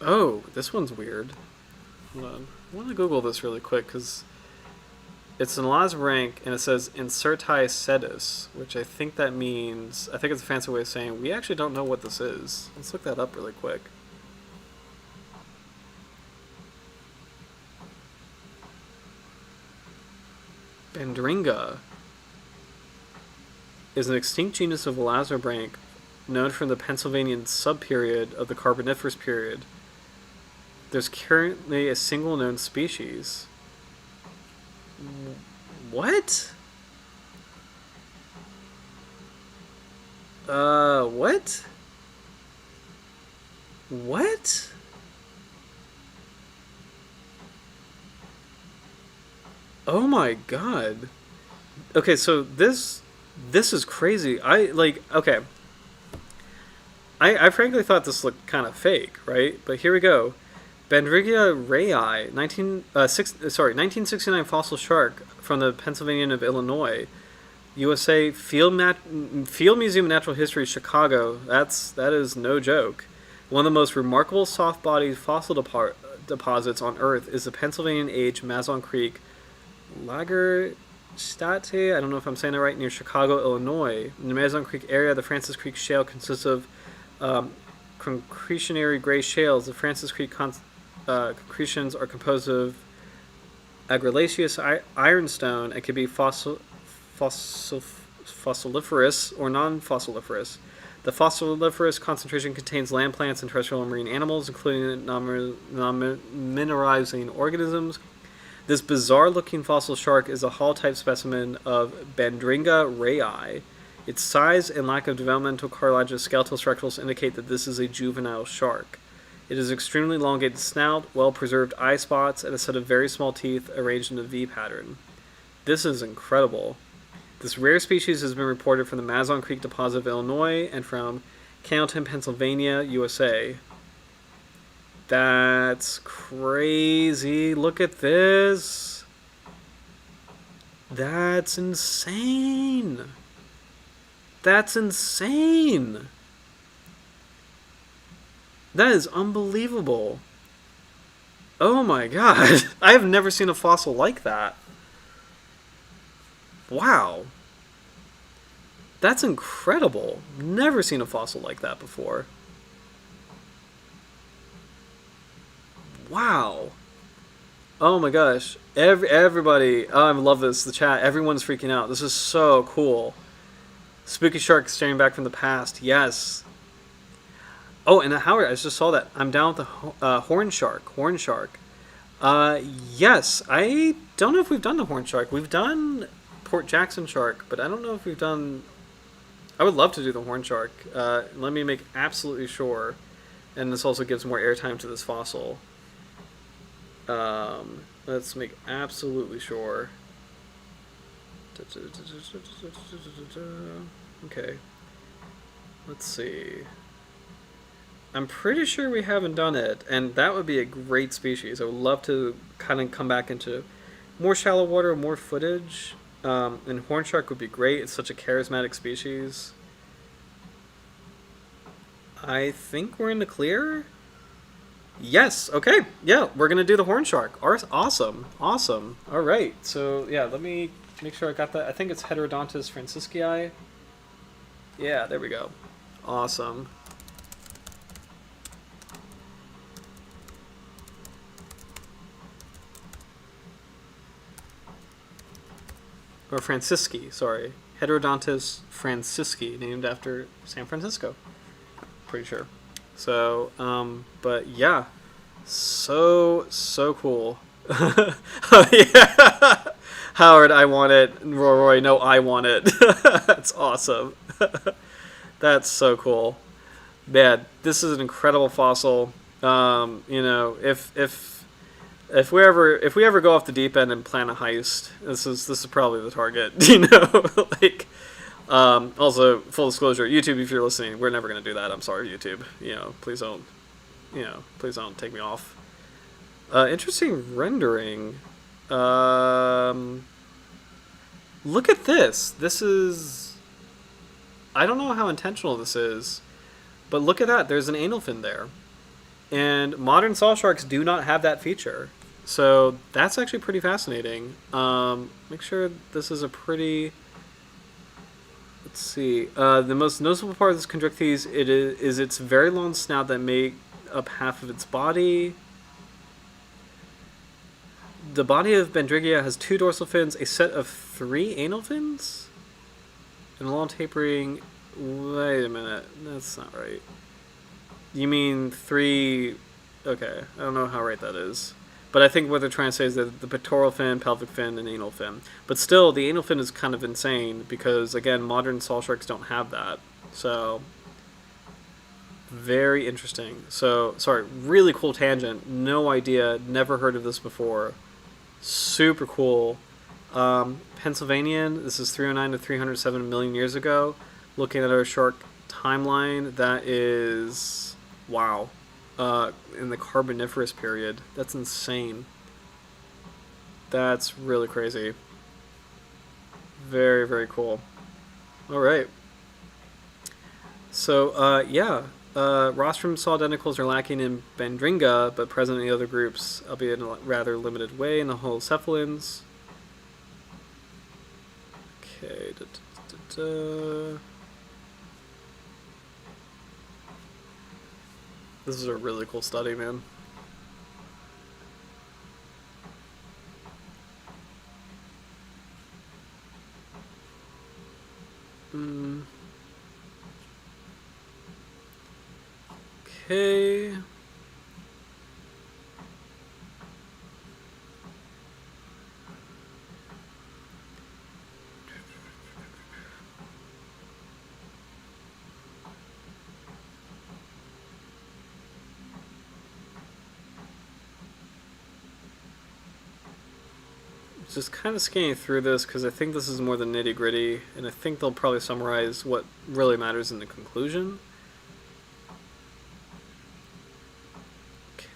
Oh, this one's weird. Hold on. I want to Google this really quick because it's an elazobranch and it says inserti sedis, which I think that means, I think it's a fancy way of saying we actually don't know what this is. Let's look that up really quick. Bendringa is an extinct genus of elazobranch known from the Pennsylvanian subperiod of the Carboniferous period. There's currently a single known species. What? What? What? Oh my god. Okay, so this is crazy. Okay. I frankly thought this looked kind of fake, right? But here we go. Bendriga rayi, 1969 fossil shark from the Pennsylvania of Illinois, USA, Field Museum of Natural History, Chicago. That is no joke. One of the most remarkable soft-bodied fossil deposits on Earth is the Pennsylvanian-age Mazon Creek Lagerstätte, I don't know if I'm saying that right, near Chicago, Illinois. In the Mazon Creek area, the Francis Creek Shale consists of concretionary gray shales. The Francis Creek concretions are composed of argillaceous ironstone and can be fossiliferous or non-fossiliferous. The fossiliferous concentration contains land plants and terrestrial and marine animals, including non-mineralizing organisms. This bizarre-looking fossil shark is a hall-type specimen of Bendringa rayi. Its size and lack of developmental cartilaginous skeletal structures indicate that this is a juvenile shark. It has extremely elongated snout, well-preserved eye spots, and a set of very small teeth arranged in a V pattern. This is incredible. This rare species has been reported from the Mazon Creek deposit of Illinois and from Cannelton, Pennsylvania, USA. That's crazy. Look at this. That's insane. That's insane. That is unbelievable. Oh my god. I have never seen a fossil like that. Wow. That's incredible. Never seen a fossil like that before. Wow. Oh my gosh. Everybody. Oh, I love this. The chat. Everyone's freaking out. This is so cool. Spooky shark staring back from the past. Yes. Oh, and Howard, I just saw that. I'm down with the horn shark. Horn shark. Yes. I don't know if we've done the horn shark. We've done Port Jackson shark, but I don't know if we've done... I would love to do the horn shark. Let me make absolutely sure. And this also gives more airtime to this fossil. Let's make absolutely sure. Okay. Let's see. I'm pretty sure we haven't done it, and that would be a great species. I would love to kind of come back into more shallow water, more footage. And horn shark would be great. It's such a charismatic species. I think we're in the clear. Yes. Okay. Yeah, we're gonna do the horn shark. Awesome. Awesome. All right. So yeah, let me make sure I got that. I think it's Heterodontus francisci. Yeah, there we go. Awesome. Or Francisci, sorry. Heterodontus francisci, named after San Francisco. Pretty sure. So, but yeah. So cool. Oh, yeah. Howard, I want it. Roy, no, I want it. That's awesome. That's so cool. Man, this is an incredible fossil. You know, if we ever go off the deep end and plan a heist, this is probably the target. You know, like. Also, full disclosure, YouTube, if you're listening, we're never gonna do that. I'm sorry, YouTube. You know, please don't. You know, please don't take me off. Interesting rendering. Look at this. This is. I don't know how intentional this is, but look at that. There's an anal fin there. And modern sawsharks do not have that feature. So that's actually pretty fascinating. Make sure this is a pretty... Let's see. The most noticeable part of this Chondrichthyes is its very long snout that make up half of its body. The body of Bendrigia has 2 dorsal fins, a set of 3 anal fins, and a long tapering... Wait a minute. That's not right. You mean 3... Okay, I don't know how right that is. But I think what they're trying to say is that the pectoral fin, pelvic fin, and anal fin. But still, the anal fin is kind of insane because, again, modern sawsharks don't have that. So, very interesting. So, sorry, really cool tangent. No idea. Never heard of this before. Super cool. Pennsylvanian, this is 309 to 307 million years ago. Looking at our shark timeline, that is... Wow. In the Carboniferous period. That's insane. That's really crazy. Very, very cool. Alright. So, yeah. Rostrum saw denticles are lacking in Bendringa, but present in the other groups, albeit in a rather limited way in the holocephalans. Okay. This is a really cool study, man. Okay. Just kind of scanning through this because I think this is more the nitty gritty, and I think they'll probably summarize what really matters in the conclusion.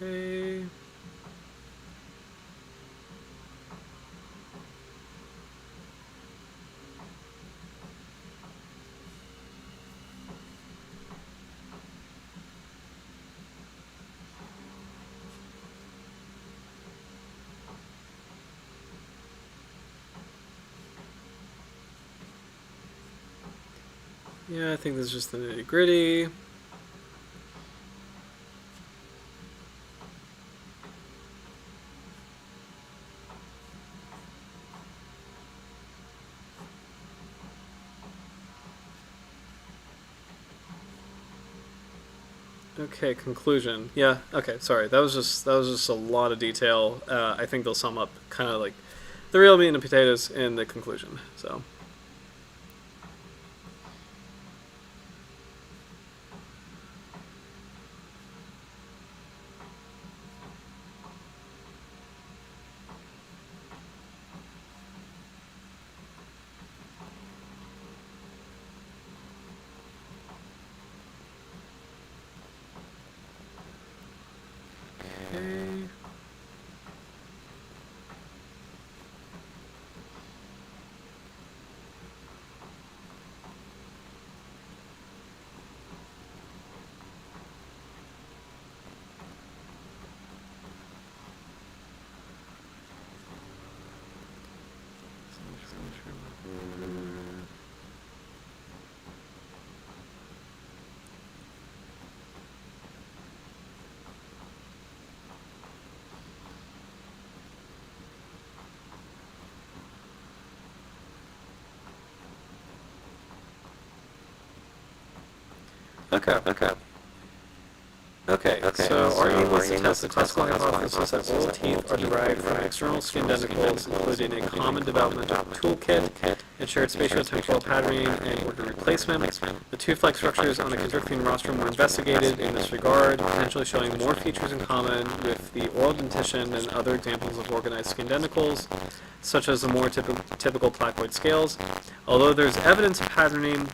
Okay. Yeah, I think this is just the nitty gritty. Okay, conclusion. Yeah, okay, sorry. That was just a lot of detail. I think they'll sum up kind of like the real meat and the potatoes in the conclusion. So. Okay. Okay. Okay, so our aim was to test the classical hypothesis that oral teeth are derived from external skin denticles, including a common developmental toolkit, and shared spatiotemporal patterning and organ replacement. The tooth-like structures on the constricting rostrum were investigated in this regard, potentially showing more features in common with the oral dentition than other examples of organized skin denticles, such as the more typical placoid scales. Although there's evidence of patterning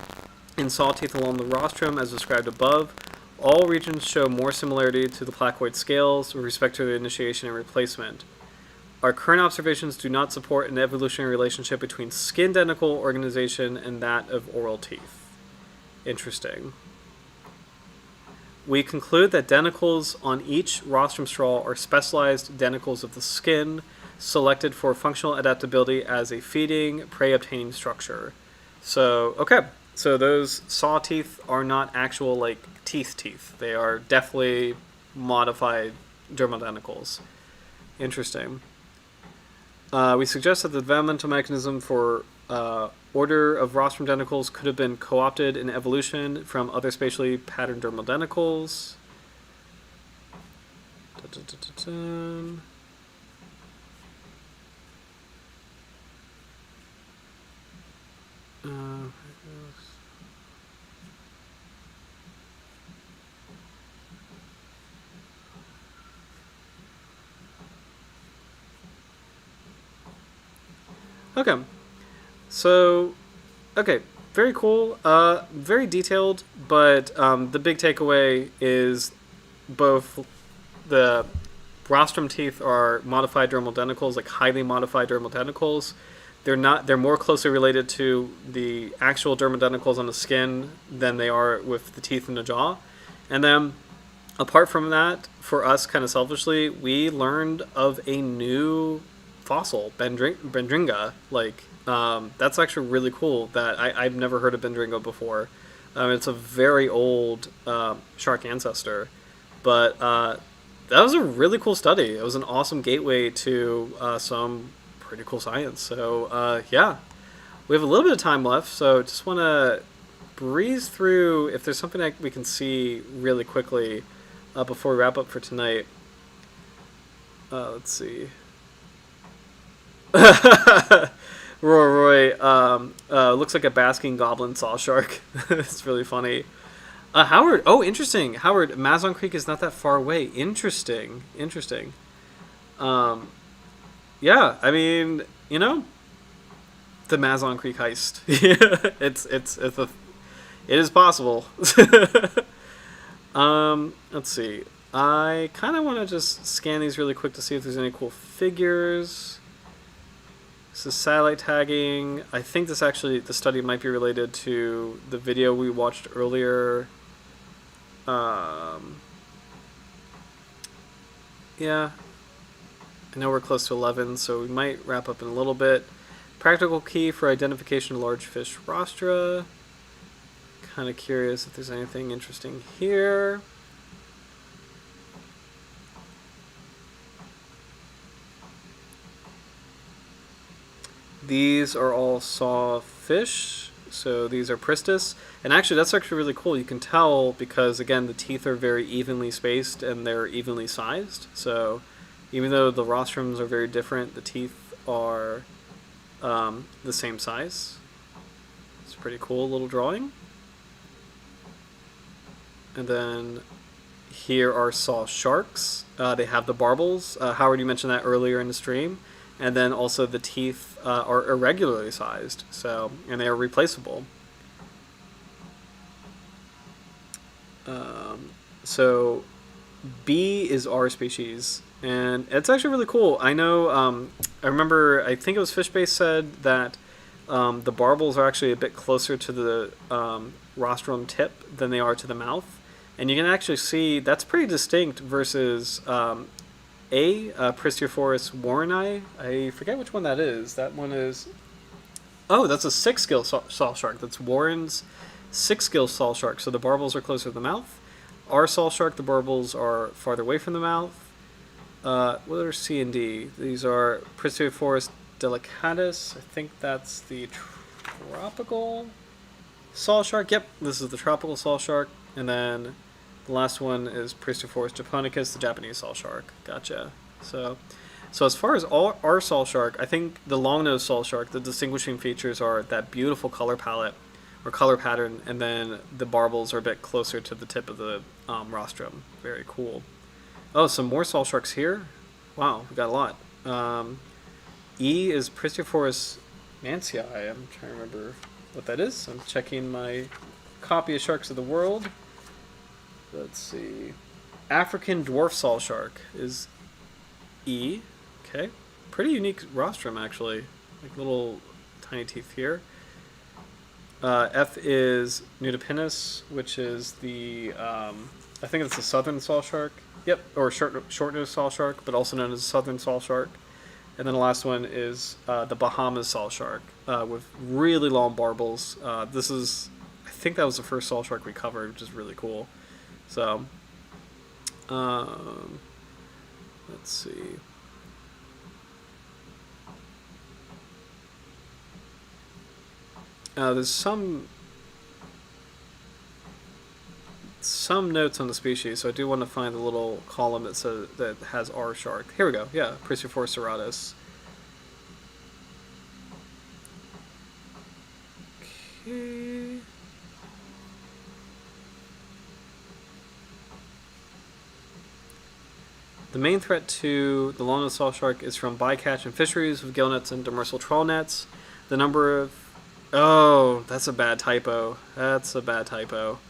in saw teeth along the rostrum, as described above, all regions show more similarity to the placoid scales with respect to their initiation and replacement. Our current observations do not support an evolutionary relationship between skin denticle organization and that of oral teeth. Interesting. We conclude that denticles on each rostrum straw are specialized denticles of the skin, selected for functional adaptability as a feeding, prey-obtaining structure. So, okay. So those saw teeth are not actual, like, teeth. They are definitely modified dermal denticles. Interesting. We suggest that the developmental mechanism for order of rostrum denticles could have been co-opted in evolution from other spatially patterned dermal denticles. Okay, so, okay, very cool, very detailed, but the big takeaway is both the rostrum teeth are modified dermal denticles, like highly modified dermal denticles. They're more closely related to the actual dermal denticles on the skin than they are with the teeth in the jaw. And then, apart from that, for us, kind of selfishly, we learned of a new fossil, Bendringa. Like, that's actually really cool that I've never heard of Bendringa before. It's a very old shark ancestor, but that was a really cool study. It was an awesome gateway to some pretty cool science. So yeah, we have a little bit of time left, so just want to breeze through if there's something that we can see really quickly before we wrap up for tonight. Let's see. Roy, looks like a basking goblin sawshark. It's really funny. Howard, oh, interesting. Howard, Mazon Creek is not that far away. Interesting. Yeah, I mean, you know, the Mazon Creek heist. It is possible. Let's see. I kind of want to just scan these really quick to see if there's any cool figures. This is satellite tagging. I think this actually, the study might be related to the video we watched earlier. Yeah. I know we're close to 11, so we might wrap up in a little bit. Practical key for identification of large fish rostra. Kind of curious if there's anything interesting here. These are all sawfish, so these are Pristis. And actually, that's actually really cool. You can tell because, again, the teeth are very evenly spaced and they're evenly sized. So even though the rostrums are very different, the teeth are the same size. It's a pretty cool little drawing. And then here are Sawsharks. They have the barbels. Howard, you mentioned that earlier in the stream. And then also the teeth are irregularly sized, so, and they are replaceable. So B is our species, and it's actually really cool. I know, I remember, I think it was Fishbase said that the barbels are actually a bit closer to the rostrum tip than they are to the mouth. And you can actually see that's pretty distinct versus Pristiophorus warreni. I forget which one that is. That one is... Oh, that's a 6-gill sawshark. That's Warren's 6-gill sawshark. So the barbels are closer to the mouth. Our sawshark, the barbels are farther away from the mouth. What are C and D? These are Pristiophorus delicatus. I think that's the tropical sawshark. Yep, this is the tropical sawshark. And then the last one is Pristiophorus japonicus, the Japanese sawshark. Gotcha. So as far as our sawshark, I think the longnose sawshark, the distinguishing features are that beautiful color palette or color pattern, and then the barbels are a bit closer to the tip of the rostrum. Very cool. Oh, some more sawsharks here. Wow, we got a lot. E is Pristiophorus mansii. I'm trying to remember what that is. I'm checking my copy of Sharks of the World. Let's see. African dwarf sawshark is E. Okay. Pretty unique rostrum, actually. Like little tiny teeth here. F is nudipinus, which is the, I think it's the southern sawshark. Yep, or short-nosed sawshark, but also known as the southern sawshark. And then the last one is the Bahamas sawshark with really long barbels. This is, I think that was the first sawshark we covered, which is really cool. So, let's see. There's some notes on the species, so I do want to find the little column that says that has R shark. Here we go. Yeah, Pristiophorus cirratus. Okay. The main threat to the longnose sawshark is from bycatch and fisheries with gill nets and demersal trawl nets. The number of... Oh, that's a bad typo. That's a bad typo.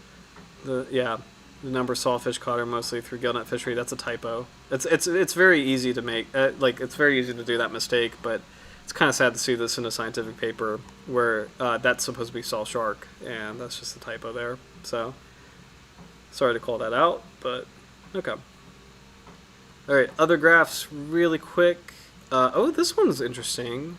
The number of sawfish caught are mostly through gill net fishery. That's a typo. It's very easy to make. It's very easy to do that mistake, but it's kind of sad to see this in a scientific paper where that's supposed to be saw shark, and that's just a typo there. So, sorry to call that out, but okay. All right, other graphs really quick. Oh, this one's interesting.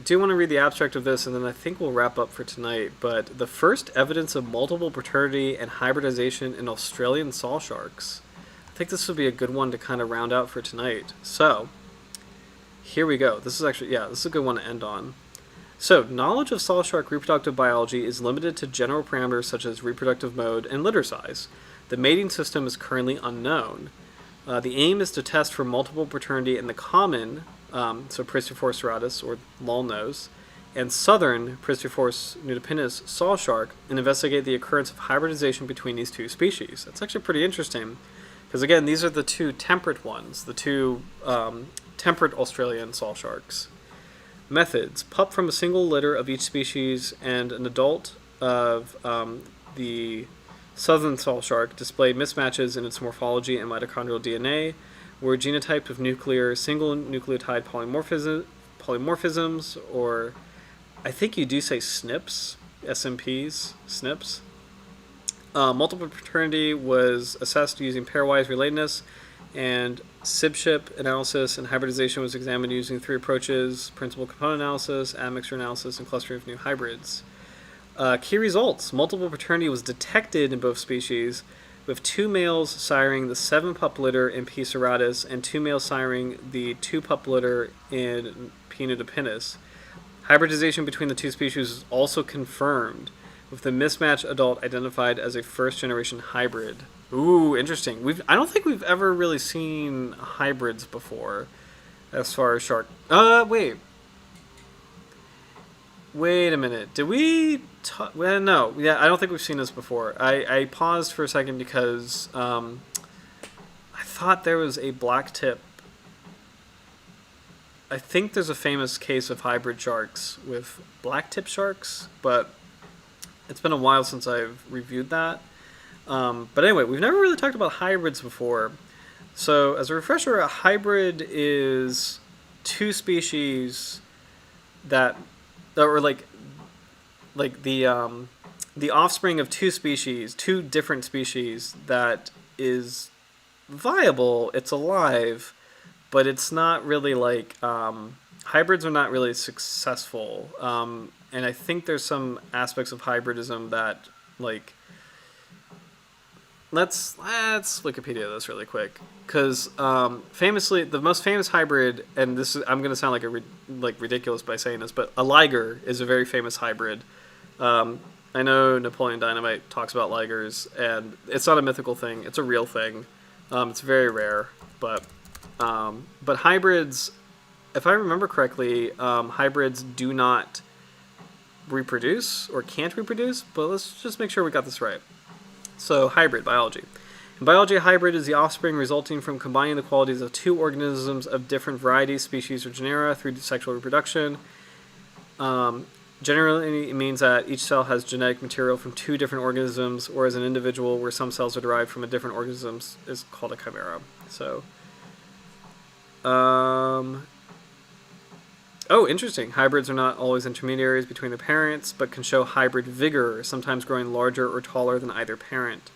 Do want to read the abstract of this, and then I think we'll wrap up for tonight. But the first evidence of multiple paternity and hybridization in Australian saw sharks. I think this would be a good one to kind of round out for tonight. So, here we go. This is actually, this is a good one to end on. So, knowledge of saw shark reproductive biology is limited to general parameters such as reproductive mode and litter size. The mating system is currently unknown. The aim is to test for multiple paternity in the common, so Pristiophorus serratus, or longnose, and southern Pristiophorus nudipinus sawshark, and investigate the occurrence of hybridization between these two species. That's actually pretty interesting, because again, these are the two temperate ones, the two temperate Australian sawsharks. Methods: pup from a single litter of each species and an adult of the southern sawshark displayed mismatches in its morphology and mitochondrial DNA, were genotyped with nuclear single nucleotide polymorphisms, or I think you do say SNPs, SNPs, SNPs. Multiple paternity was assessed using pairwise relatedness, and SIBSHIP analysis and hybridization was examined using three approaches: principal component analysis, admixture analysis, and clustering of new hybrids. Key results: multiple paternity was detected in both species, with 2 males siring the 7-pup litter in P. serratus and 2 males siring the 2-pup litter in P. nudipinus. Hybridization between the two species is also confirmed, with the mismatched adult identified as a first-generation hybrid. Ooh, interesting. I don't think we've ever really seen hybrids before, as far as shark... Wait a minute. Did we... Well, no. Yeah, I don't think we've seen this before. I paused for a second because I thought there was a black tip. I think there's a famous case of hybrid sharks with black tip sharks, but it's been a while since I've reviewed that. But anyway, we've never really talked about hybrids before. So, as a refresher, a hybrid is two species that... or like the offspring of two different species that is viable, it's alive, but it's not really like, hybrids are not really successful, and I think there's some aspects of hybridism that, like, let's Wikipedia this really quick, because famously, the most famous hybrid, and this is, I'm going to sound like ridiculous by saying this, but a liger is a very famous hybrid. I know Napoleon Dynamite talks about ligers, and it's not a mythical thing; it's a real thing. It's very rare, but hybrids, if I remember correctly, hybrids do not reproduce or can't reproduce. But let's just make sure we got this right. So, hybrid biology. In biology, a hybrid is the offspring resulting from combining the qualities of two organisms of different varieties, species, or genera through sexual reproduction. Generally, it means that each cell has genetic material from two different organisms, or as an individual where some cells are derived from a different organism is called a chimera. So, oh, interesting. Hybrids are not always intermediaries between their parents, but can show hybrid vigor, sometimes growing larger or taller than either parent.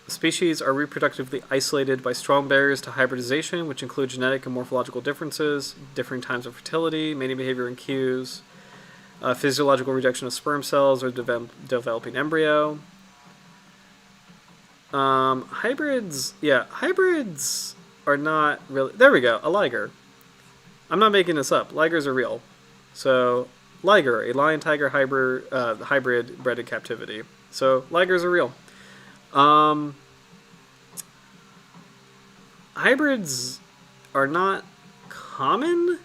Species are reproductively isolated by strong barriers to hybridization, which include genetic and morphological differences, differing times of fertility, mating behavior and cues, physiological rejection of sperm cells or developing embryo. Hybrids are not really... There we go, a liger. I'm not making this up. Ligers are real. So, liger, a lion-tiger hybrid bred in captivity. So, ligers are real. Hybrids are not common,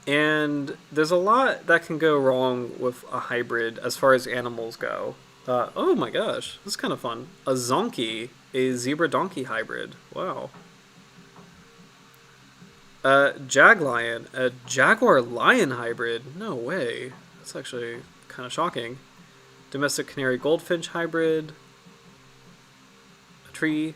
and there's a lot that can go wrong with a hybrid as far as animals go. Oh my gosh, this is kind of fun. A zonkey, a zebra-donkey hybrid. Wow. Jaglion, a jaguar-lion hybrid. No way. That's actually kind of shocking. Domestic canary goldfinch hybrid. A tree.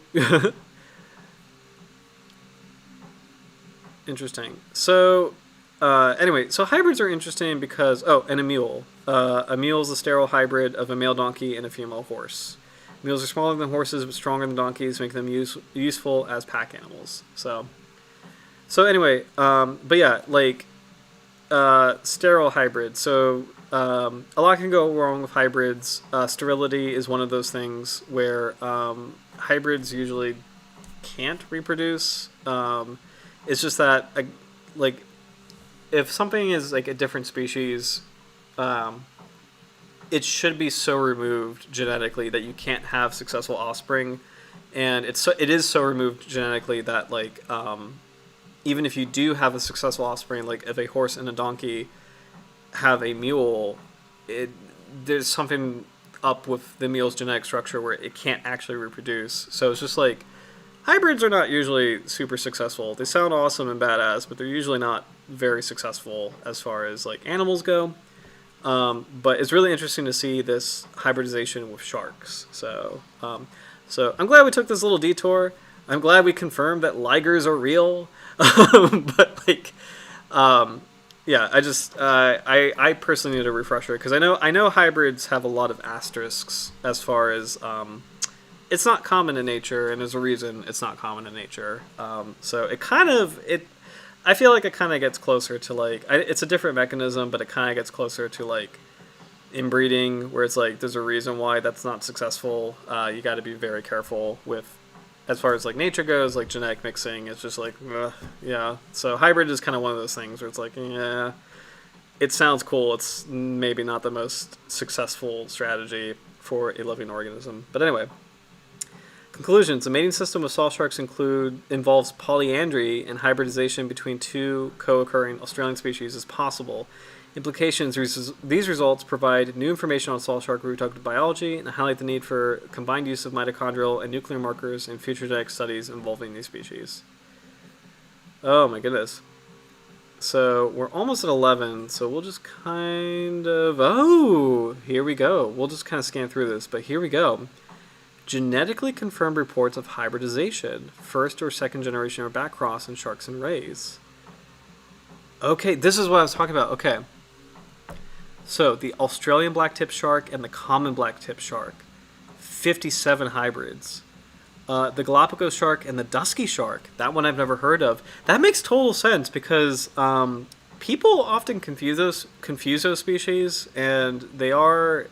Interesting. So, anyway, so hybrids are interesting because... Oh, and a mule. A mule is a sterile hybrid of a male donkey and a female horse. Mules are smaller than horses but stronger than donkeys, making them useful as pack animals. So anyway, but yeah, like, sterile hybrids. So, a lot can go wrong with hybrids. Sterility is one of those things where hybrids usually can't reproduce. It's just that, like, if something is like a different species, it should be so removed genetically that you can't have successful offspring, and it is so removed genetically that, like, even if you do have a successful offspring, like if a horse and a donkey have a mule, there's something up with the mule's genetic structure where it can't actually reproduce. So it's just like, hybrids are not usually super successful. They sound awesome and badass, but they're usually not very successful as far as, like, animals go. But it's really interesting to see this hybridization with sharks. So I'm glad we took this little detour. I'm glad we confirmed that ligers are real. But, like, yeah, I personally need a refresher because I know hybrids have a lot of asterisks as far as it's not common in nature, and there's a reason it's not common in nature. So I feel like it kind of gets closer to, like, it's a different mechanism, but it kind of gets closer to, like, inbreeding, where it's like there's a reason why that's not successful. You got to be very careful with, as far as, like, nature goes, like genetic mixing. It's just like, yeah. So hybrid is kind of one of those things where it's like, yeah, it sounds cool. It's maybe not the most successful strategy for a living organism. But anyway. Conclusions. The mating system of sawsharks involves polyandry, and hybridization between two co-occurring Australian species is possible. Implications. These results provide new information on sawshark reproductive biology and highlight the need for combined use of mitochondrial and nuclear markers in future genetic studies involving these species. Oh my goodness. So we're almost at 11, so we'll just kind of... Oh, here we go. We'll just kind of scan through this, but here we go. Genetically confirmed reports of hybridization, first or second generation or backcross in sharks and rays. Okay, this is what I was talking about. Okay. So, the Australian black-tip shark and the common black-tip shark. 57 hybrids. The Galapagos shark and the dusky shark. That one I've never heard of. That makes total sense because people often confuse those species, and they are...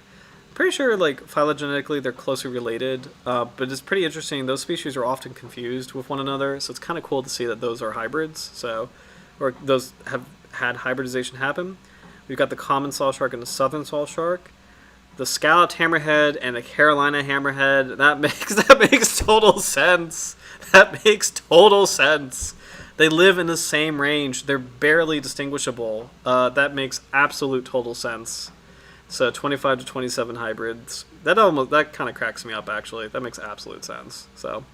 Pretty sure, like, phylogenetically they're closely related, but it's pretty interesting. Those species are often confused with one another, so it's kind of cool to see that those are hybrids. So or those have had hybridization happen. We've got the common sawshark and the southern sawshark, the scalloped hammerhead and the Carolina hammerhead. That makes total sense. That makes total sense. They live in the same range. They're barely distinguishable. That makes absolute total sense. So 25 to 27 hybrids. That kind of cracks me up, actually. That makes absolute sense. So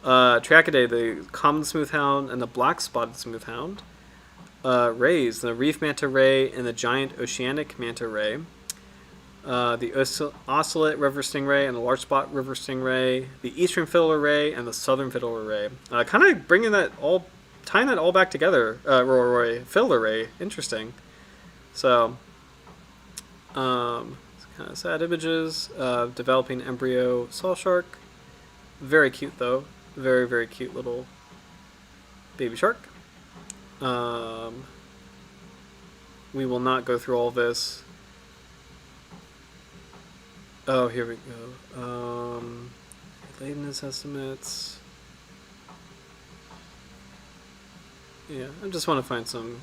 Triachidae, the common smoothhound and the black spotted smoothhound. Rays, the reef manta ray and the giant oceanic manta ray. The ocelot river stingray and the large spot river stingray. The eastern fiddler ray and the southern fiddler ray. Kind of tying that all back together. Fiddler ray. Interesting. So, kind of sad images of developing embryo sawshark. Very cute though. Very, very cute little baby shark. We will not go through all this. Oh, here we go. Lateness estimates. Yeah, I just want to find some.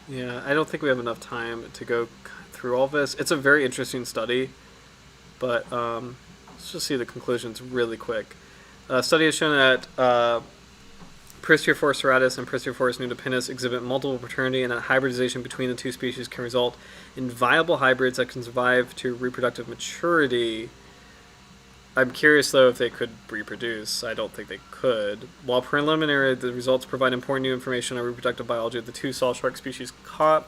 Yeah, I don't think we have enough time to go through all this. It's a very interesting study, but let's just see the conclusions really quick. Study has shown that Pristiophorus serratus and Pristiophorus nudipinus exhibit multiple paternity, and that hybridization between the two species can result in viable hybrids that can survive to reproductive maturity. I'm curious, though, if they could reproduce. I don't think they could. While preliminary, the results provide important new information on reproductive biology of the two sawshark species caught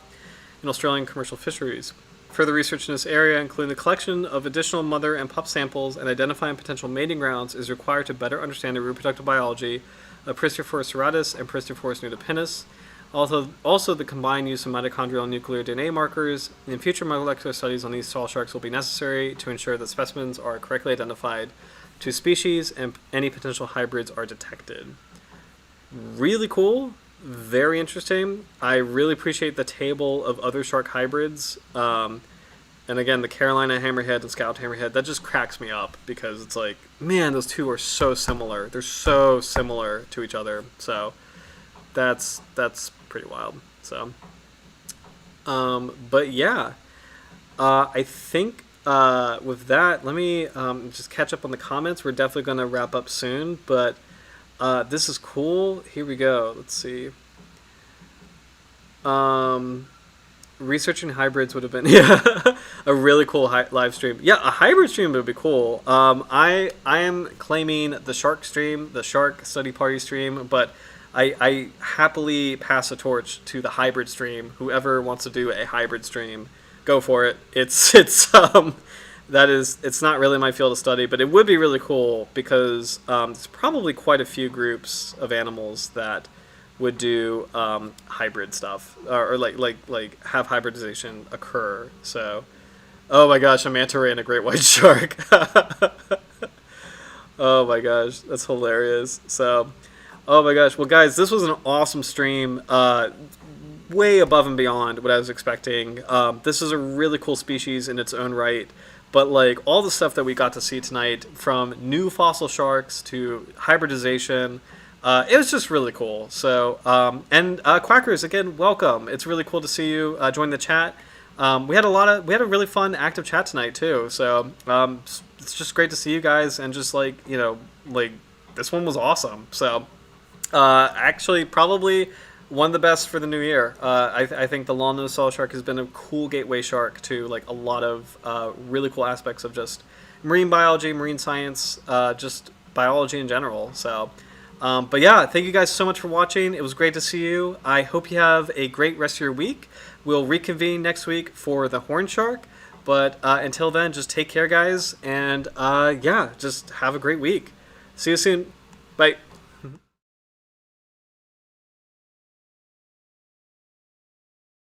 in Australian commercial fisheries. Further research in this area, including the collection of additional mother and pup samples and identifying potential mating grounds, is required to better understand the reproductive biology of Pristiophorus serratus and Pristiophorus nudipinus. Also, the combined use of mitochondrial and nuclear DNA markers in future molecular studies on these sawsharks will be necessary to ensure that specimens are correctly identified to species and any potential hybrids are detected. Really cool. Very interesting. I really appreciate the table of other shark hybrids. And again, the Carolina hammerhead and scalloped hammerhead, that just cracks me up because it's like, man, those two are so similar. They're so similar to each other. So that's pretty wild. So, but yeah, I think with that, let me just catch up on the comments. We're definitely going to wrap up soon, but this is cool. Here we go. Let's see. Researching hybrids would have been a really cool live stream. Yeah, a hybrid stream would be cool. I am claiming the shark stream, the shark study party stream, but I happily pass a torch to the hybrid stream. Whoever wants to do a hybrid stream, go for it. It's not really my field of study, but it would be really cool because there's probably quite a few groups of animals that would do hybrid stuff or like have hybridization occur. So, oh my gosh, a manta ray and a great white shark. Oh my gosh, that's hilarious. So, oh my gosh, well guys, this was an awesome stream. Way above and beyond what I was expecting. This is a really cool species in its own right. But like all the stuff that we got to see tonight, from new fossil sharks to hybridization, it was just really cool. So, Quackers, again, welcome. It's really cool to see you join the chat. We had a really fun, active chat tonight too. So, it's just great to see you guys, and just like this one was awesome. So, actually, probably one of the best for the new year. I think the Longnose Sawshark has been a cool gateway shark to like a lot of really cool aspects of just marine biology, marine science, just biology in general. So. But yeah, thank you guys so much for watching. It was great to see you. I hope you have a great rest of your week. We'll reconvene next week for the horn shark. But until then, just take care, guys. And yeah, just have a great week. See you soon. Bye.